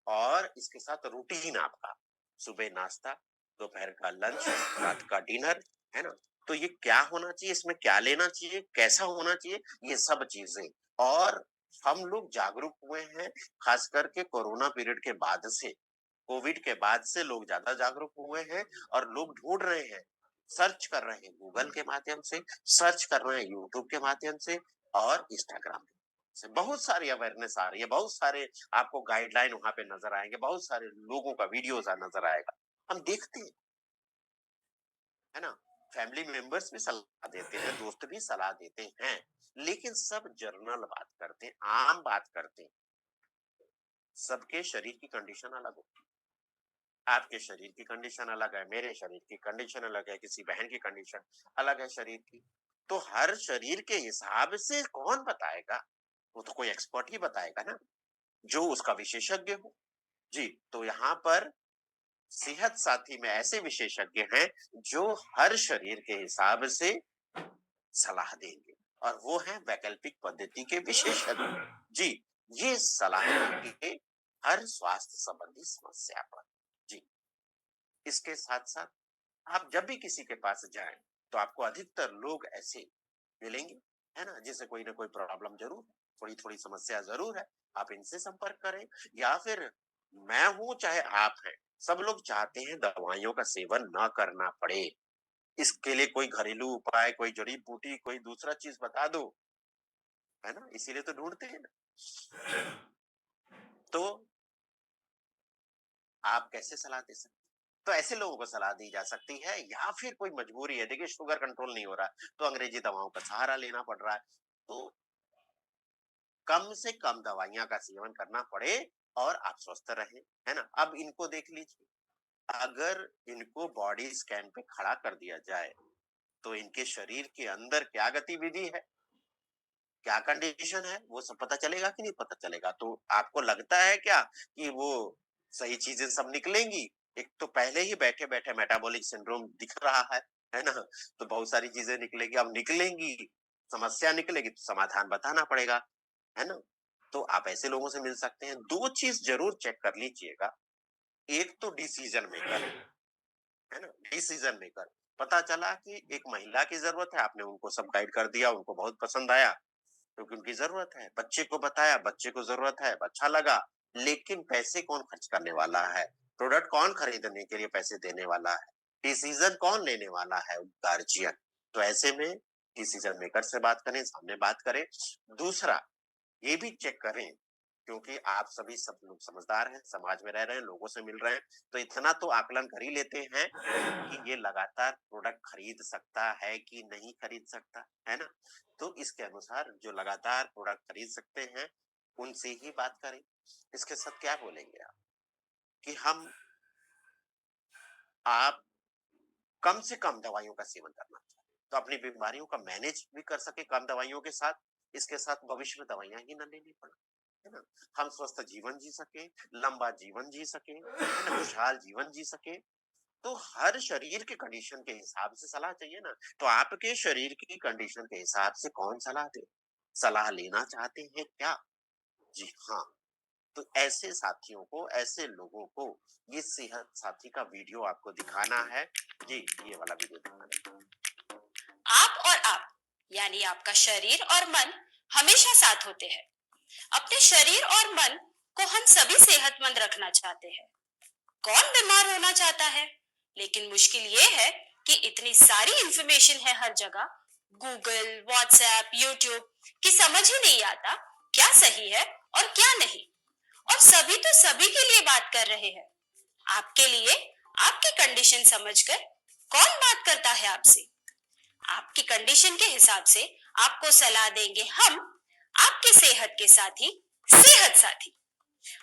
और इसके साथ रूटीन आपका, सुबह नाश्ता, दोपहर का लंच, रात का डिनर, है ना। तो ये क्या होना चाहिए, इसमें क्या लेना चाहिए, कैसा होना चाहिए, ये सब चीजें। और हम लोग जागरूक हुए हैं, खास करके कोरोना पीरियड के बाद से, कोविड के बाद से लोग ज्यादा जागरूक हुए हैं और लोग ढूंढ रहे हैं, सर्च कर रहे हैं गूगल के माध्यम से, सर्च कर रहे हैं यूट्यूब के माध्यम से और इंस्टाग्राम। से बहुत सारी अवेयरनेस आ रही है, बहुत सारे आपको गाइडलाइन वहां पे नजर आएंगे, बहुत सारे लोगों का वीडियोस नजर आएगा, हम देखते हैं, है ना। फैमिली मेंबर्स भी सलाह देते हैं, दोस्त भी सलाह देते हैं, लेकिन सब जर्नल बात करते हैं, आम बात करते हैं। सबके शरीर की कंडीशन अलग होती है, आपके शरीर की कंडीशन अलग है, मेरे शरीर की कंडीशन अलग है, किसी बहन की कंडीशन अलग है शरीर की। तो हर शरीर के हिसाब से कौन बताएगा, वो तो कोई एक्सपर्ट ही बताएगा ना, जो उसका विशेषज्ञ हो। जी, तो यहाँ पर सेहत साथी में ऐसे विशेषज्ञ हैं जो हर शरीर के हिसाब से सलाह देंगे, और वो है वैकल्पिक पद्धति के विशेषज्ञ। जी, ये सलाह देंगे हर स्वास्थ्य संबंधी समस्या पर। जी, इसके साथ साथ आप जब भी किसी के पास जाएं तो आपको अधिकतर लोग ऐसे मिलेंगे, है ना, जिसे कोई ना कोई प्रॉब्लम जरूर, थोड़ी थोड़ी समस्या जरूर है, आप इनसे संपर्क करें। या फिर मैं हूं चाहे आप हैं, सब लोग चाहते हैं दवाइयों का सेवन ना करना पड़े, इसके लिए कोई घरेलू उपाय, कोई जड़ी बूटी, कोई दूसरा चीज बता दो, है ना, इसीलिए तो ढूंढते हैं ना। तो आप कैसे सलाह दे सकते हैं? तो ऐसे लोगों को सलाह दी जा सकती है, या फिर कोई मजबूरी है, देखिए शुगर कंट्रोल नहीं हो रहा, तो अंग्रेजी दवाओं का सहारा लेना पड़ रहा है, तो कम से कम दवाइयां का सेवन करना पड़े और आप स्वस्थ रहें, है ना। अब इनको देख लीजिए, अगर इनको बॉडी स्कैन पे खड़ा कर दिया जाए तो इनके शरीर के अंदर क्या गतिविधि है, क्या कंडीशन है, वो सब पता चलेगा कि नहीं पता चलेगा। तो आपको लगता है क्या कि वो सही चीजें सब निकलेंगी? एक तो पहले ही बैठे बैठे मेटाबॉलिक सिंड्रोम दिख रहा है ना, तो बहुत सारी चीजें निकलेगी, अब निकलेंगी, समस्या निकलेगी तो समाधान बताना पड़ेगा, है ना। तो आप ऐसे लोगों से मिल सकते हैं। दो चीज जरूर चेक कर लीजिएगा, एक तो डिसीजन मेकर, है ना, डिसीजन मेकर। पता चला कि एक महिला की जरूरत है, आपने उनको सब गाइड कर दिया, उनको बहुत पसंद आया क्योंकि उनकी जरूरत है, बच्चे को बताया, बच्चे को जरूरत है, अच्छा लगा, लेकिन पैसे कौन खर्च करने वाला है, प्रोडक्ट कौन खरीदने के लिए पैसे देने वाला है, डिसीजन कौन लेने वाला है, गार्जियन। तो ऐसे में डिसीजन मेकर से बात करें, सामने बात करें। दूसरा, ये भी चेक करें, क्योंकि आप सभी सब लोग समझदार हैं, समाज में रह रहे हैं, लोगों से मिल रहे हैं, तो इतना तो आकलन कर ही लेते हैं कि ये लगातार प्रोडक्ट खरीद सकता है कि नहीं खरीद सकता, है ना। तो इसके अनुसार जो लगातार प्रोडक्ट खरीद सकते हैं उनसे ही बात करें। इसके साथ क्या बोलेंगे आप कि आप कम से कम दवाइयों का सेवन करना चाहिए, तो अपनी बीमारियों का मैनेज भी कर सके कम दवाइयों के साथ, इसके साथ भविष्य में दवाइयां ही न लेनी पड़े, है ना। हम स्वस्थ जीवन जी सके, लंबा जीवन जी सके, है ना, खुशहाल जीवन जी सके। तो हर शरीर के कंडीशन के हिसाब से सलाह चाहिए ना, तो आपके शरीर की कंडीशन के हिसाब से कौन सलाह दे, सलाह लेना चाहते हैं क्या? जी हाँ, तो ऐसे साथियों को, ऐसे लोगों को ये सेहत साथी का वीडियो आपको दिखाना है। जी, ये वाला वीडियो दिखाना है। आप और आप यानी आपका शरीर और मन हमेशा साथ होते हैं। अपने शरीर और मन को हम सभी सेहतमंद रखना चाहते हैं। कौन बीमार होना चाहता है? लेकिन मुश्किल ये है कि इतनी सारी इंफॉर्मेशन है हर जगह, गूगल, व्हाट्सएप, यूट्यूब, कि समझ ही नहीं आता क्या सही है और क्या नहीं। और सभी तो सभी के लिए बात कर रहे हैं। आपके लिए आपकी कंडीशन समझकर कौन बात करता है आपसे? आपकी कंडीशन के हिसाब से आपको सलाह देंगे हम, आपके सेहत के साथी, सेहत साथी।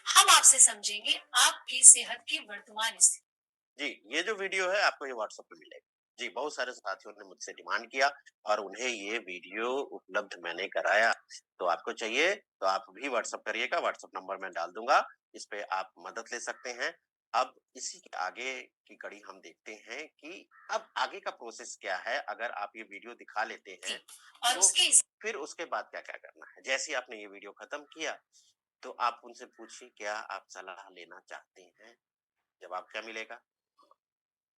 हम आपसे समझेंगे आपकी सेहत की वर्तमान स्थिति। जी, ये जो वीडियो है आपको ये व्हाट्सएप पे मिलेगा। जी, बहुत सारे साथियों ने मुझसे डिमांड किया और उन्हें ये वीडियो उपलब्ध मैंने कराया। तो आपको चाहिए तो आप भी व्हाट्सएप करिएगा, व्हाट्सएप नंबर मैं डाल दूंगा, इस पे आप मदद ले सकते हैं। अब इसी के आगे की कड़ी हम देखते हैं कि अब आगे का प्रोसेस क्या है। अगर आप ये वीडियो दिखा लेते हैं और तो उसके फिर उसके बाद क्या-क्या करना है। जैसे ही आपने ये वीडियो खत्म किया तो आप उनसे पूछिए क्या आप सलाह लेना चाहते हैं? जवाब क्या मिलेगा?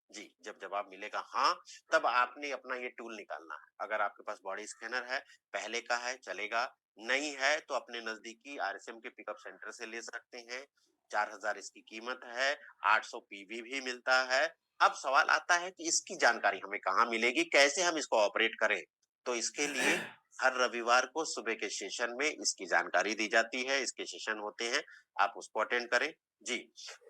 जी, जब जवाब मिलेगा हाँ, तब आपने अपना ये टूल निकालना है। अगर आपके पास बॉडी स्कैनर है, पहले का है चलेगा, नहीं है तो अपने नज़दीकी आरएसएम के पिकअप सेंटर से ले सकते हैं। 4000 इसकी कीमत है, 800 पीवी भी मिलता है। अब सवाल आता है कि इसकी जानकारी हमें कहाँ मिलेगी, कैसे हम इसको ऑपरेट करें? तो इसके लिए हर रविवार को सुबह के सेशन में इसकी जानकारी दी जाती है, इसके सेशन होते हैं, आप उसको अटेंड करें। जी,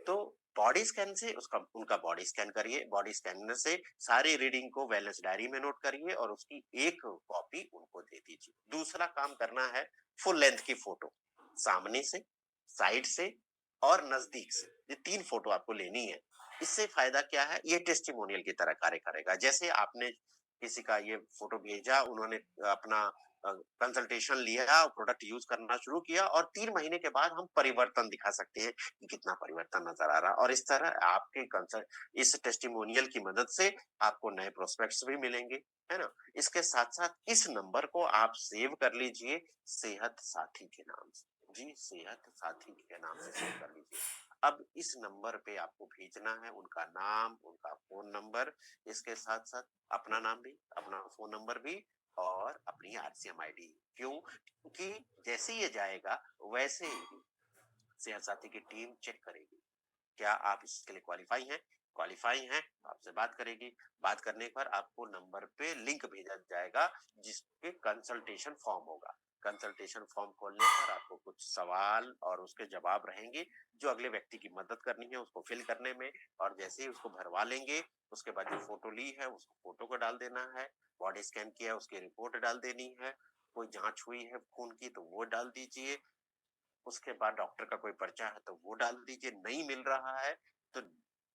तो बॉडी स्कैन से उनका बॉडी स्कैन करिए, बॉडी स्कैनर से सारी रीडिंग को वेलनेस डायरी में नोट करिए और उसकी एक कॉपी उनको दे दीजिए। दूसरा काम करना है, फुल लेंथ की फोटो, सामने से, साइड से और नजदीक से, ये 3 फोटो आपको लेनी है। इससे फायदा क्या है, ये टेस्टिमोनियल की तरह कार्य करेगा। जैसे आपने किसी का ये फोटो भेजा, उन्होंने अपना कंसल्टेशन लिया, प्रोडक्ट यूज करना शुरू किया और 3 महीने के बाद हम परिवर्तन दिखा सकते हैं कि कितना परिवर्तन नजर आ रहा है। और इस तरह आपके इस टेस्टिमोनियल की मदद से आपको नए प्रोस्पेक्ट्स भी मिलेंगे, है ना? इसके साथ-साथ इस नंबर को आप सेव कर लीजिए सेहत साथी के नाम से। जी, सेहत साथी के नाम से सेव कर लीजिए। अब इस नंबर पे आपको भेजना है उनका नाम, उनका फ़ोन नंबर, इसके साथ-साथ अपना नाम भी, अपना फ़ोन नंबर भी और अपनी आरसीएम आईडी। क्यों? क्योंकि जैसे ही ये जाएगा, वैसे ही सेहत साथी की टीम चेक करेगी। क्या आप इसके लिए क्वालिफाई हैं? क्वालिफाई हैं, आपसे बात करेगी। बात करने पर आपको नंबर पे लिंक भेजा जाएगा, जिसपे कंसल्टेशन फॉर्म होगा। कंसल्टेशन फॉर्म खोलने पर आपको कुछ सवाल और उसके जवाब रहेंगे, जो अगले व्यक्ति की मदद करनी है उसको फिल करने में। और जैसे ही उसको भरवा लेंगे, उसके बाद जो फोटो ली है, उस फोटो को डाल देना है। बॉडी स्कैन किया, उसकी रिपोर्ट डाल देनी है। कोई जाँच हुई है खून की, तो वो डाल दीजिए। उसके बाद डॉक्टर का कोई पर्चा है तो वो डाल दीजिए, नहीं मिल रहा है तो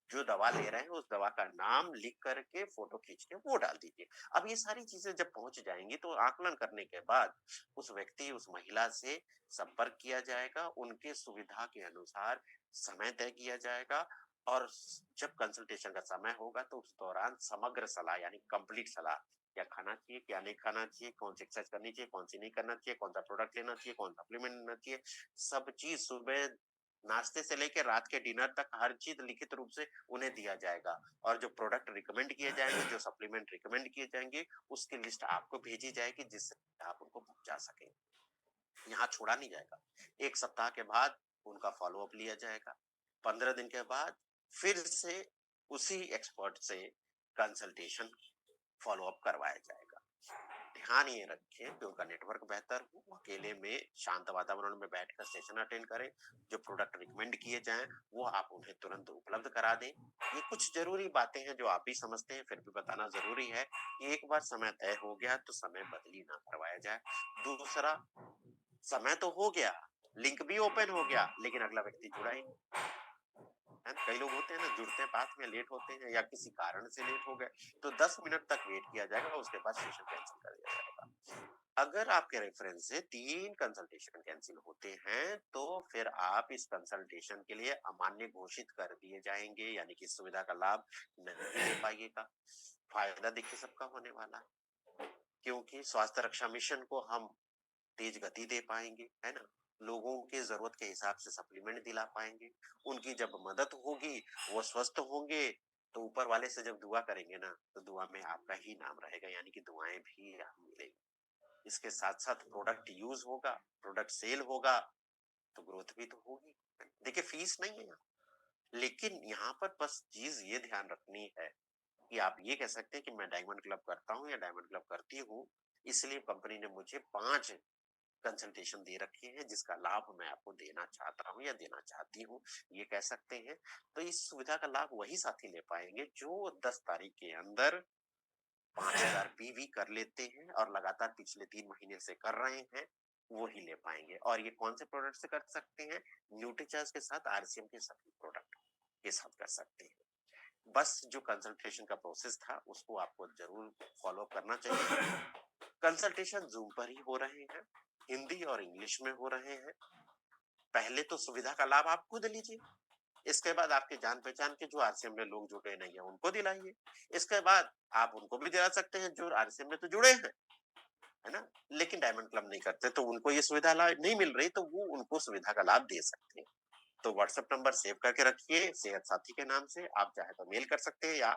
जो दवा ले रहे हैं उस दवा का नाम लिख करके फोटो खींच के वो डाल दीजिए। अब ये सारी चीजें जब पहुंच जाएंगी तो आकलन करने के बाद उस व्यक्ति, उस महिला से संपर्क किया जाएगा, उनके सुविधा के अनुसार समय तय किया जाएगा और जब कंसल्टेशन का समय होगा तो उस दौरान समग्र सलाह यानी कंप्लीट सलाह, क्या खाना चाहिए, क्या नहीं खाना चाहिए, कौन सी एक्सरसाइज करनी चाहिए, कौन सी नहीं करना चाहिए, कौन सा प्रोडक्ट लेना चाहिए, कौन सप्लीमेंट लेना चाहिए, सब चीज सुबह नाश्ते से लेकर रात के डिनर तक हर चीज लिखित रूप से उन्हें दिया जाएगा। और जो प्रोडक्ट रिकमेंड किए जाएंगे, जो सप्लीमेंट रिकमेंड किए जाएंगे, उसकी लिस्ट आपको भेजी जाएगी जिससे आप उनको पहुंचा सकें। यहाँ छोड़ा नहीं जाएगा। 1 सप्ताह के बाद उनका फॉलो-अप लिया जाएगा। 15 दिन के बाद फिर से उसी एक्सपर्ट से कंसल्टेशन फॉलो-अप करवाया जाएगा। ध्यान ये रखें कि उनका नेटवर्क बेहतर हो, वो अकेले में शांत वातावरण में बैठकर सेशन अटेंड करें, जो प्रोडक्ट रिकमेंड किए जाएँ, वो आप उन्हें तुरंत उपलब्ध करा दें। ये कुछ ज़रूरी बातें हैं जो आप भी समझते हैं, फिर भी बताना ज़रूरी है कि एक बार समय तय हो गया तो समय बदली ना करवाया जाए। दूसरा, समय तो हो गया, लिंक भी ओपन हो गया, लेकिन अगला व्यक्ति जुड़ा ही नहीं। है ना? कई लोग होते हैं ना, जुड़ते हैं बाद में, लेट होते हैं या किसी कारण से लेट हो गए, तो 10 मिनट तक वेट किया जाएगा, उसके बाद सेशन कैंसल कर दिया जाएगा। अगर आपके रेफरेंस से 3 कंसल्टेशन कैंसल होते हैं, तो फिर आप इस कंसल्टेशन के लिए अमान्य घोषित कर दिए जाएँगे, यानी कि इस सुविधा का लाभ नहीं ले पाइएगा। फायदा देखिए सबका होने वाला है, क्योंकि स्वास्थ्य रक्षा मिशन को हम तेज गति दे पाएँगे, है ना? लोगों की ज़रूरत के हिसाब से सप्लीमेंट दिला पाएँगे। उनकी जब मदद होगी, वो स्वस्थ होंगे, तो ऊपर वाले से जब दुआ करेंगे ना, तो दुआ में आपका ही नाम रहेगा, यानी कि दुआएँ भी आपको मिलेंगी। इसके साथ-साथ प्रोडक्ट यूज़ होगा, प्रोडक्ट सेल होगा, तो ग्रोथ भी तो होगी। देखिए फीस नहीं है यहाँ, लेकिन यहाँ पर बस चीज़ ये ध्यान रखनी है कि आप ये कह सकते हैं कि मैं डायमंड क्लब करता हूँ या डायमंड क्लब करती हूँ, इसलिए कंपनी ने मुझे 5 कंसल्टेशन दे रखी है जिसका लाभ मैं आपको देना चाहता हूँ या देना चाहती हूँ, ये कह सकते हैं। तो इस सुविधा का लाभ वही साथी ले पाएंगे जो 10 तारीख के अंदर 5000 पीवी कर लेते हैं और लगातार पिछले 3 महीने से कर रहे हैं, वो ही ले पाएंगे। और ये कौन से प्रोडक्ट से कर सकते हैं? न्यूट्रीचार्ज के साथ आरसीएम के सभी प्रोडक्ट के साथ कर सकते हैं। बस जो कंसल्टेशन का प्रोसेस था उसको आपको जरूर फॉलो करना चाहिए। कंसल्टेशन जूम पर ही हो रहे हैं, हिंदी और इंग्लिश में हो रहे हैं। पहले तो सुविधा का लाभ आप खुद लीजिए, इसके बाद आपके जान पहचान के जो आरसीएम में लोग जुड़े नहीं है उनको दिलाइए, इसके बाद आप उनको भी दिला सकते हैं जो आरसीएम में तो जुड़े हैं, है ना? लेकिन डायमंड क्लब नहीं करते तो उनको ये सुविधा नहीं मिल रही, तो वो उनको सुविधा का लाभ दे सकते हैं। तो व्हाट्सएप नंबर सेव करके रखिए सेहत साथी के नाम से, आप चाहे तो मेल कर सकते हैं या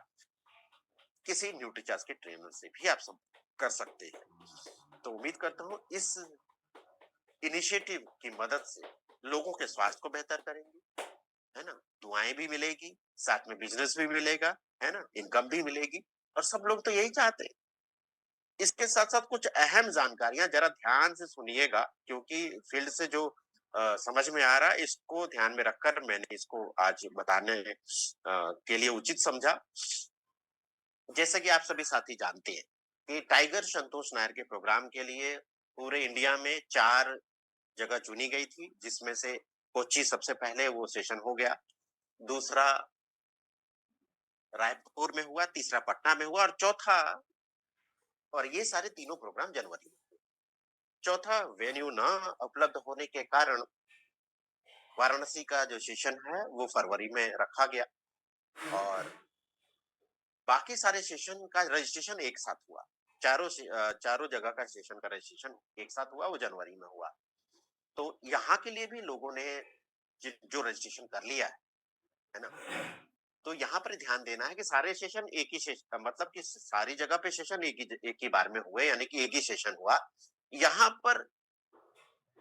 किसी न्यूट्रीचार्ज के ट्रेनर से भी आप संपर्क कर सकते हैं। तो उम्मीद करता हूँ इस इनिशिएटिव की मदद से लोगों के स्वास्थ्य को बेहतर करेंगे, है ना? दुआएं भी मिलेगी, साथ में बिजनेस भी मिलेगा, है ना? इनकम भी मिलेगी और सब लोग तो यही चाहते हैं। इसके साथ-साथ कुछ अहम जानकारियाँ ज़रा ध्यान से सुनिएगा क्योंकि फील्ड से जो समझ में आ रहा है इसको ध्यान में रखकर मैंने इसको आज बताने के लिए उचित समझा। जैसे कि आप सभी साथी जानते हैं कि टाइगर संतोष नायर के प्रोग्राम के लिए पूरे इंडिया में 4 जगह चुनी गई थी, जिसमें से कोच्चि सबसे पहले वो सेशन हो गया, दूसरा रायपुर में हुआ, तीसरा पटना में हुआ और चौथा और ये सारे तीनों प्रोग्राम जनवरी में हुए। चौथा वेन्यू न उपलब्ध होने के कारण वाराणसी का जो सेशन है वो फरवरी में रखा गया और बाकी सारे सेशन का रजिस्ट्रेशन एक साथ हुआ। चारों जगह का सेशन का रजिस्ट्रेशन एक साथ हुआ, वो जनवरी में हुआ। तो यहाँ के लिए भी लोगों ने जो रजिस्ट्रेशन कर लिया है ना? तो यहाँ पर ध्यान देना है कि सारे सेशन एक ही सेशन मतलब कि सारी जगह पे सेशन एक ही बार में हुए यानी कि एक ही सेशन हुआ। यहाँ पर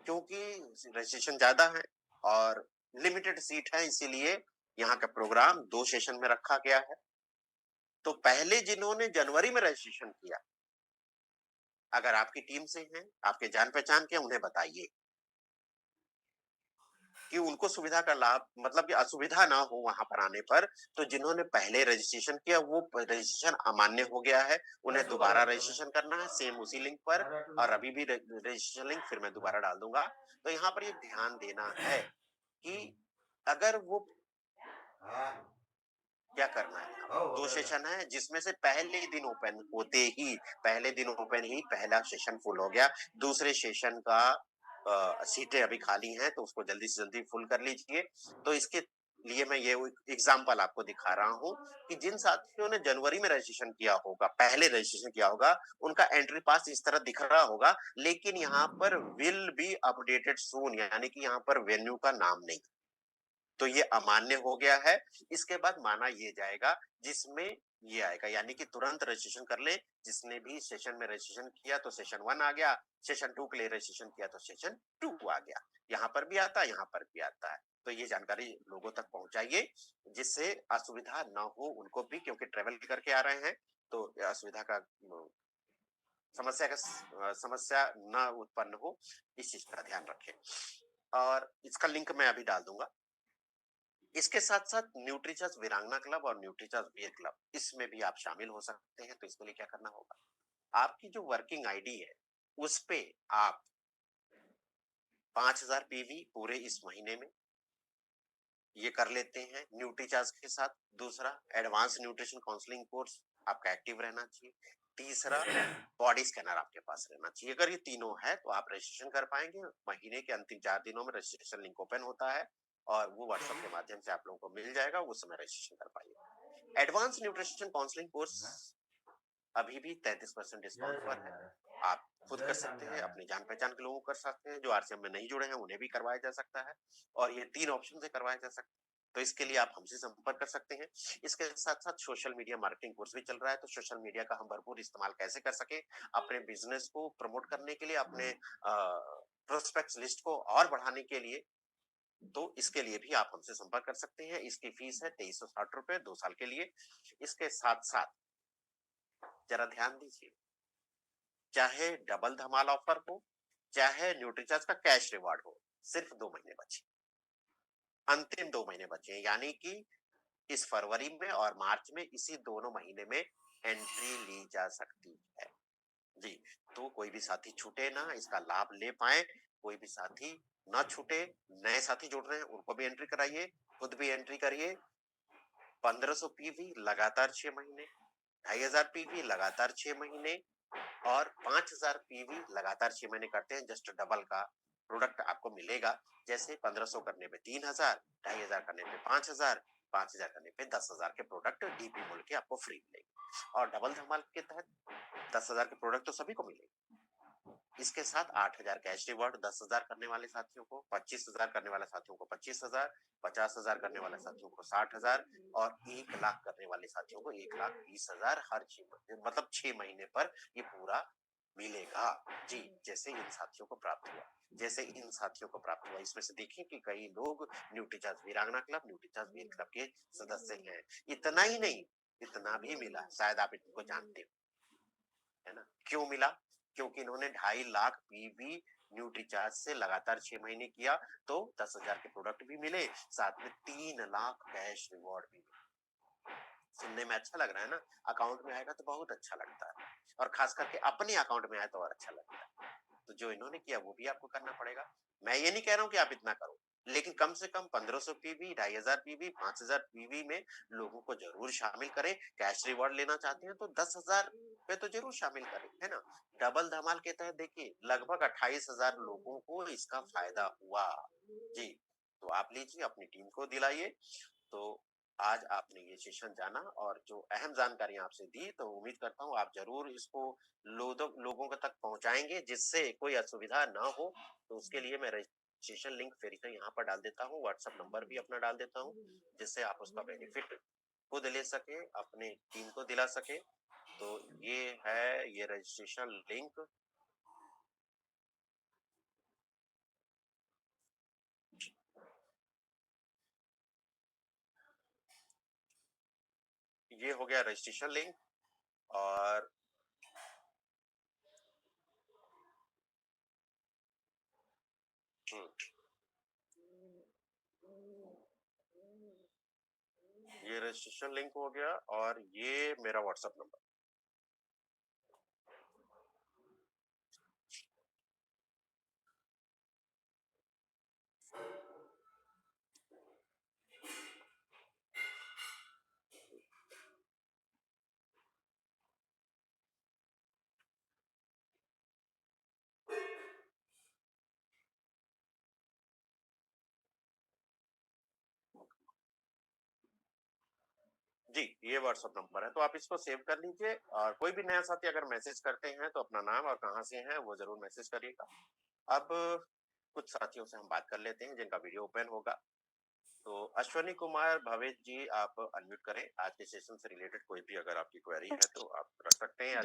क्योंकि रजिस्ट्रेशन ज्यादा है और लिमिटेड सीट है इसीलिए यहाँ का प्रोग्राम 2 सेशन में रखा गया है। तो पहले जिन्होंने जनवरी में रजिस्ट्रेशन किया, अगर आपकी टीम से हैं, आपके जान पहचान के उन्हें बताइए कि उनको सुविधा का लाभ मतलब कि असुविधा ना हो वहां पर आने पर। तो जिन्होंने पहले रजिस्ट्रेशन किया वो रजिस्ट्रेशन अमान्य हो गया है, उन्हें दोबारा रजिस्ट्रेशन करना है सेम उसी लिंक पर और अभी भी रजिस्ट्रेशन लिंक फिर मैं दोबारा डाल दूंगा। तो यहाँ पर ये ध्यान देना है कि अगर वो क्या करना है, 2 सेशन है जिसमें से पहले दिन ओपन ओपन ही पहला सेशन फुल हो गया। दूसरे सेशन का सीटें अभी खाली हैं तो उसको जल्दी से जल्दी फुल कर लीजिए। तो इसके लिए मैं ये एग्जांपल आपको दिखा रहा हूँ कि जिन साथियों ने जनवरी में रजिस्ट्रेशन किया होगा, पहले रजिस्ट्रेशन किया होगा, उनका एंट्री पास इस तरह दिख रहा होगा, लेकिन यहाँ पर विल बी अपडेटेड सून यानी कि यहाँ पर वेन्यू का नाम नहीं। तो ये अमान्य हो गया है। इसके बाद माना ये जाएगा जिसमें ये आएगा यानी कि तुरंत रजिस्ट्रेशन कर ले। जिसने भी सेशन में रजिस्ट्रेशन किया तो सेशन 1 आ गया, सेशन 2 के लिए रजिस्ट्रेशन किया तो सेशन 2 आ गया। यहाँ पर भी आता है, यहाँ पर भी आता है। तो ये जानकारी लोगों तक पहुंचाइए जिससे असुविधा ना हो उनको भी, क्योंकि ट्रेवल करके आ रहे हैं तो असुविधा का समस्या ना उत्पन्न हो, इस चीज का ध्यान रखें। और इसका लिंक मैं अभी डाल दूंगा। इसके साथ-साथ न्यूट्रीचर्स वीरांगना क्लब और न्यूट्रीचर्स वीर क्लब इसमें भी आप शामिल हो सकते हैं। तो इसके लिए क्या करना होगा, आपकी जो वर्किंग आईडी है उस पे आप 5000 पीवी पूरे इस महीने में ये कर लेते हैं न्यूट्रीचार्ज के साथ। दूसरा, एडवांस न्यूट्रिशन काउंसलिंग कोर्स आपका एक्टिव रहना चाहिए। तीसरा, बॉडी स्कैनर आपके पास रहना चाहिए। अगर ये तीनों है तो आप रजिस्ट्रेशन कर पाएंगे। महीने के अंतिम 4 दिनों में रजिस्ट्रेशन लिंक ओपन होता है और वो व्हाट्सएप के माध्यम से आप लोगों को मिल जाएगा, उस समय रजिस्ट्रेशन कर पाइए। एडवांस न्यूट्रिशन काउंसलिंग कोर्स अभी भी 33% डिस्काउंट पर है। आप खुद कर सकते हैं, अपने जान पहचान के लोगों को कर सकते हैं, जो आरसीएम में नहीं जुड़े हैं उन्हें भी करवाया जा सकता है और ये 3 ऑप्शन से करवाया जा सकता है। तो इसके लिए आप हमसे संपर्क कर सकते हैं। इसके साथ-साथ सोशल मीडिया मार्केटिंग कोर्स भी चल रहा है, तो सोशल मीडिया का हम भरपूर इस्तेमाल कैसे कर सकें अपने बिजनेस को प्रमोट करने के लिए, अपने प्रोस्पेक्ट्स लिस्ट को और बढ़ाने के लिए, तो इसके लिए भी आप हमसे संपर्क कर सकते हैं। इसकी फीस है 2360 रुपए 2 साल के लिए। इसके साथ-साथ जरा ध्यान दीजिए, चाहे डबल धमाल ऑफर हो, चाहे न्यूट्रीचार्ज का कैश रिवार्ड हो, सिर्फ 2 महीने बचे, अंतिम 2 महीने बचे हैं, यानी कि इस फरवरी में और मार्च में इसी दोनों महीने में एंट्री ली जा सकती है जी। तो कोई भी साथी छूटे ना, इसका लाभ ले पाए, कोई भी साथी ना छूटे। नए साथी जुड़ रहे हैं उनको भी एंट्री कराइए, खुद भी एंट्री करिए। 1500 पीवी लगातार 6 महीने, 2500 पीवी लगातार 6 महीने और 5000 पीवी लगातार 6 महीने करते हैं, जस्ट डबल का प्रोडक्ट आपको मिलेगा। जैसे 1500 करने पे 3000, 2500 करने पे 5000, 5000 करने पे 10,000 के प्रोडक्ट डीपी मोल के आपको फ्री मिलेंगे। और डबल धमाल के तहत 10,000 के प्रोडक्ट तो सभी को मिलेंगे। इसके साथ 8,000 कैश रिवॉर्ड 10,000 करने वाले साथियों को, 25,000 करने वाले साथियों को 25,000, 50,000 करने वाले साथियों को 60,000 और 1 लाख करने वाले साथियों को 1,20,000 हर 6 महीने मतलब 6 महीने पर ये पूरा मिलेगा जी। जैसे इन साथियों को प्राप्त हुआ, इसमें से देखें कि कई लोग न्यूट्रीचार्ज वीरांगना क्लब, न्यूट्रीचार्ज वीर क्लब के सदस्य हैं। इतना ही नहीं, इतना भी मिला, शायद आप इनको जानते हो, है ना? क्यों मिला? क्योंकि इन्होंने 2.5 लाख पीवी न्यूट्रीचार्ज से लगातार 6 महीने किया, तो 10,000 के प्रोडक्ट भी मिले, साथ में 3 लाख कैश रिवॉर्ड भी मिले। सुनने में अच्छा लग रहा है ना? अकाउंट में आएगा तो बहुत अच्छा लगता है, और खास करके अपने अकाउंट में आए तो और अच्छा लगता है। तो जो इन्होंने किया वो भी आपको करना पड़ेगा। मैं ये नहीं कह रहा हूँ कि आप इतना करो, लेकिन कम से कम 1500 पीवी, 2500 पीवी, 5000 पीवी में लोगों को जरूर शामिल करें। कैश रिवॉर्ड लेना चाहते हैं तो 10,000 पे तो जरूर शामिल करें, है ना? डबल धमाल के तहत देखिए लगभग 28,000 लोगों को इसका फायदा हुआ। जी, तो आप लीजिए, अपनी टीम को दिलाइए। तो आज आपने ये सेशन जाना और जो अहम जानकारियां आपसे दी, तो उम्मीद करता हूँ आप जरूर इसको लोगों के तक पहुंचाएंगे, जिससे कोई असुविधा ना हो। तो उसके लिए मैं रजिस्ट्रेशन लिंक फिर से यहाँ पर डाल देता हूँ, व्हाट्सएप नंबर भी अपना डाल देता हूँ, जिससे आप उसका बेनिफिट खुद ले सके, अपने टीम को दिला सके। तो ये है ये रजिस्ट्रेशन लिंक। ये हो गया रजिस्ट्रेशन लिंक, और ये रजिस्ट्रेशन लिंक हो गया, और ये मेरा व्हाट्सएप नंबर। जी, ये व्हाट्सएप नंबर है, तो आप इसको सेव कर लीजिए, और कोई भी नया साथी अगर मैसेज करते हैं तो अपना नाम और कहाँ से हैं वो जरूर मैसेज करिएगा। अब कुछ साथियों से हम बात कर लेते हैं जिनका वीडियो ओपन होगा। तो अश्वनी कुमार भवेश जी, आप अनम्यूट करें। आज के सेशन से रिलेटेड कोई भी अगर आपकी क्वेरी है तो आप रख सकते हैं।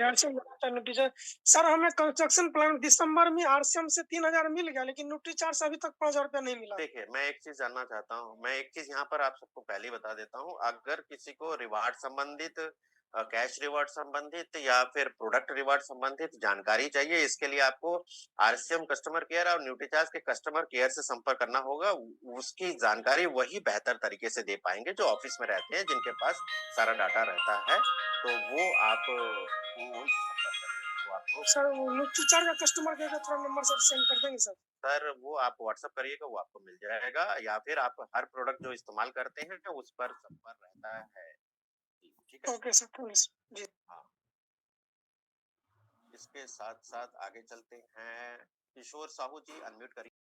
टीचर सर, हमें कंस्ट्रक्शन प्लान दिसंबर में आरसीएम से 3,000 मिल गया, लेकिन न्यूट्रीचार्ज अभी तक 5,000 रुपया नहीं मिला। देखिए, मैं एक चीज जानना चाहता हूँ, मैं एक चीज यहाँ पर आप सबको पहले ही बता देता हूँ। अगर किसी को रिवार्ड संबंधित, कैश रिवार्ड संबंधित या फिर प्रोडक्ट रिवार्ड संबंधित जानकारी चाहिए, इसके लिए आपको आरसीएम कस्टमर केयर और न्यूट्रीचार्ज के कस्टमर केयर से संपर्क करना होगा। उसकी जानकारी वही बेहतर तरीके से दे पाएंगे जो ऑफिस में रहते हैं, जिनके पास सारा डाटा रहता है। तो वो आप उनसे संपर्क करिए, तो आपको सर, न्यूट्रीचार्ज का कस्टमर केयर का थोड़ा नंबर सर सेंड कर देंगे सर। सर वो आप व्हाट्सएप करिएगा, वो आपको मिल जाएगा, या फिर आप हर प्रोडक्ट जो इस्तेमाल करते हैं उस पर संपर्क रहता है। ठीक है। Okay sir, thank you sir. जी। हाँ, इसके साथ साथ आगे चलते हैं। किशोर साहू जी, अनम्यूट करिए।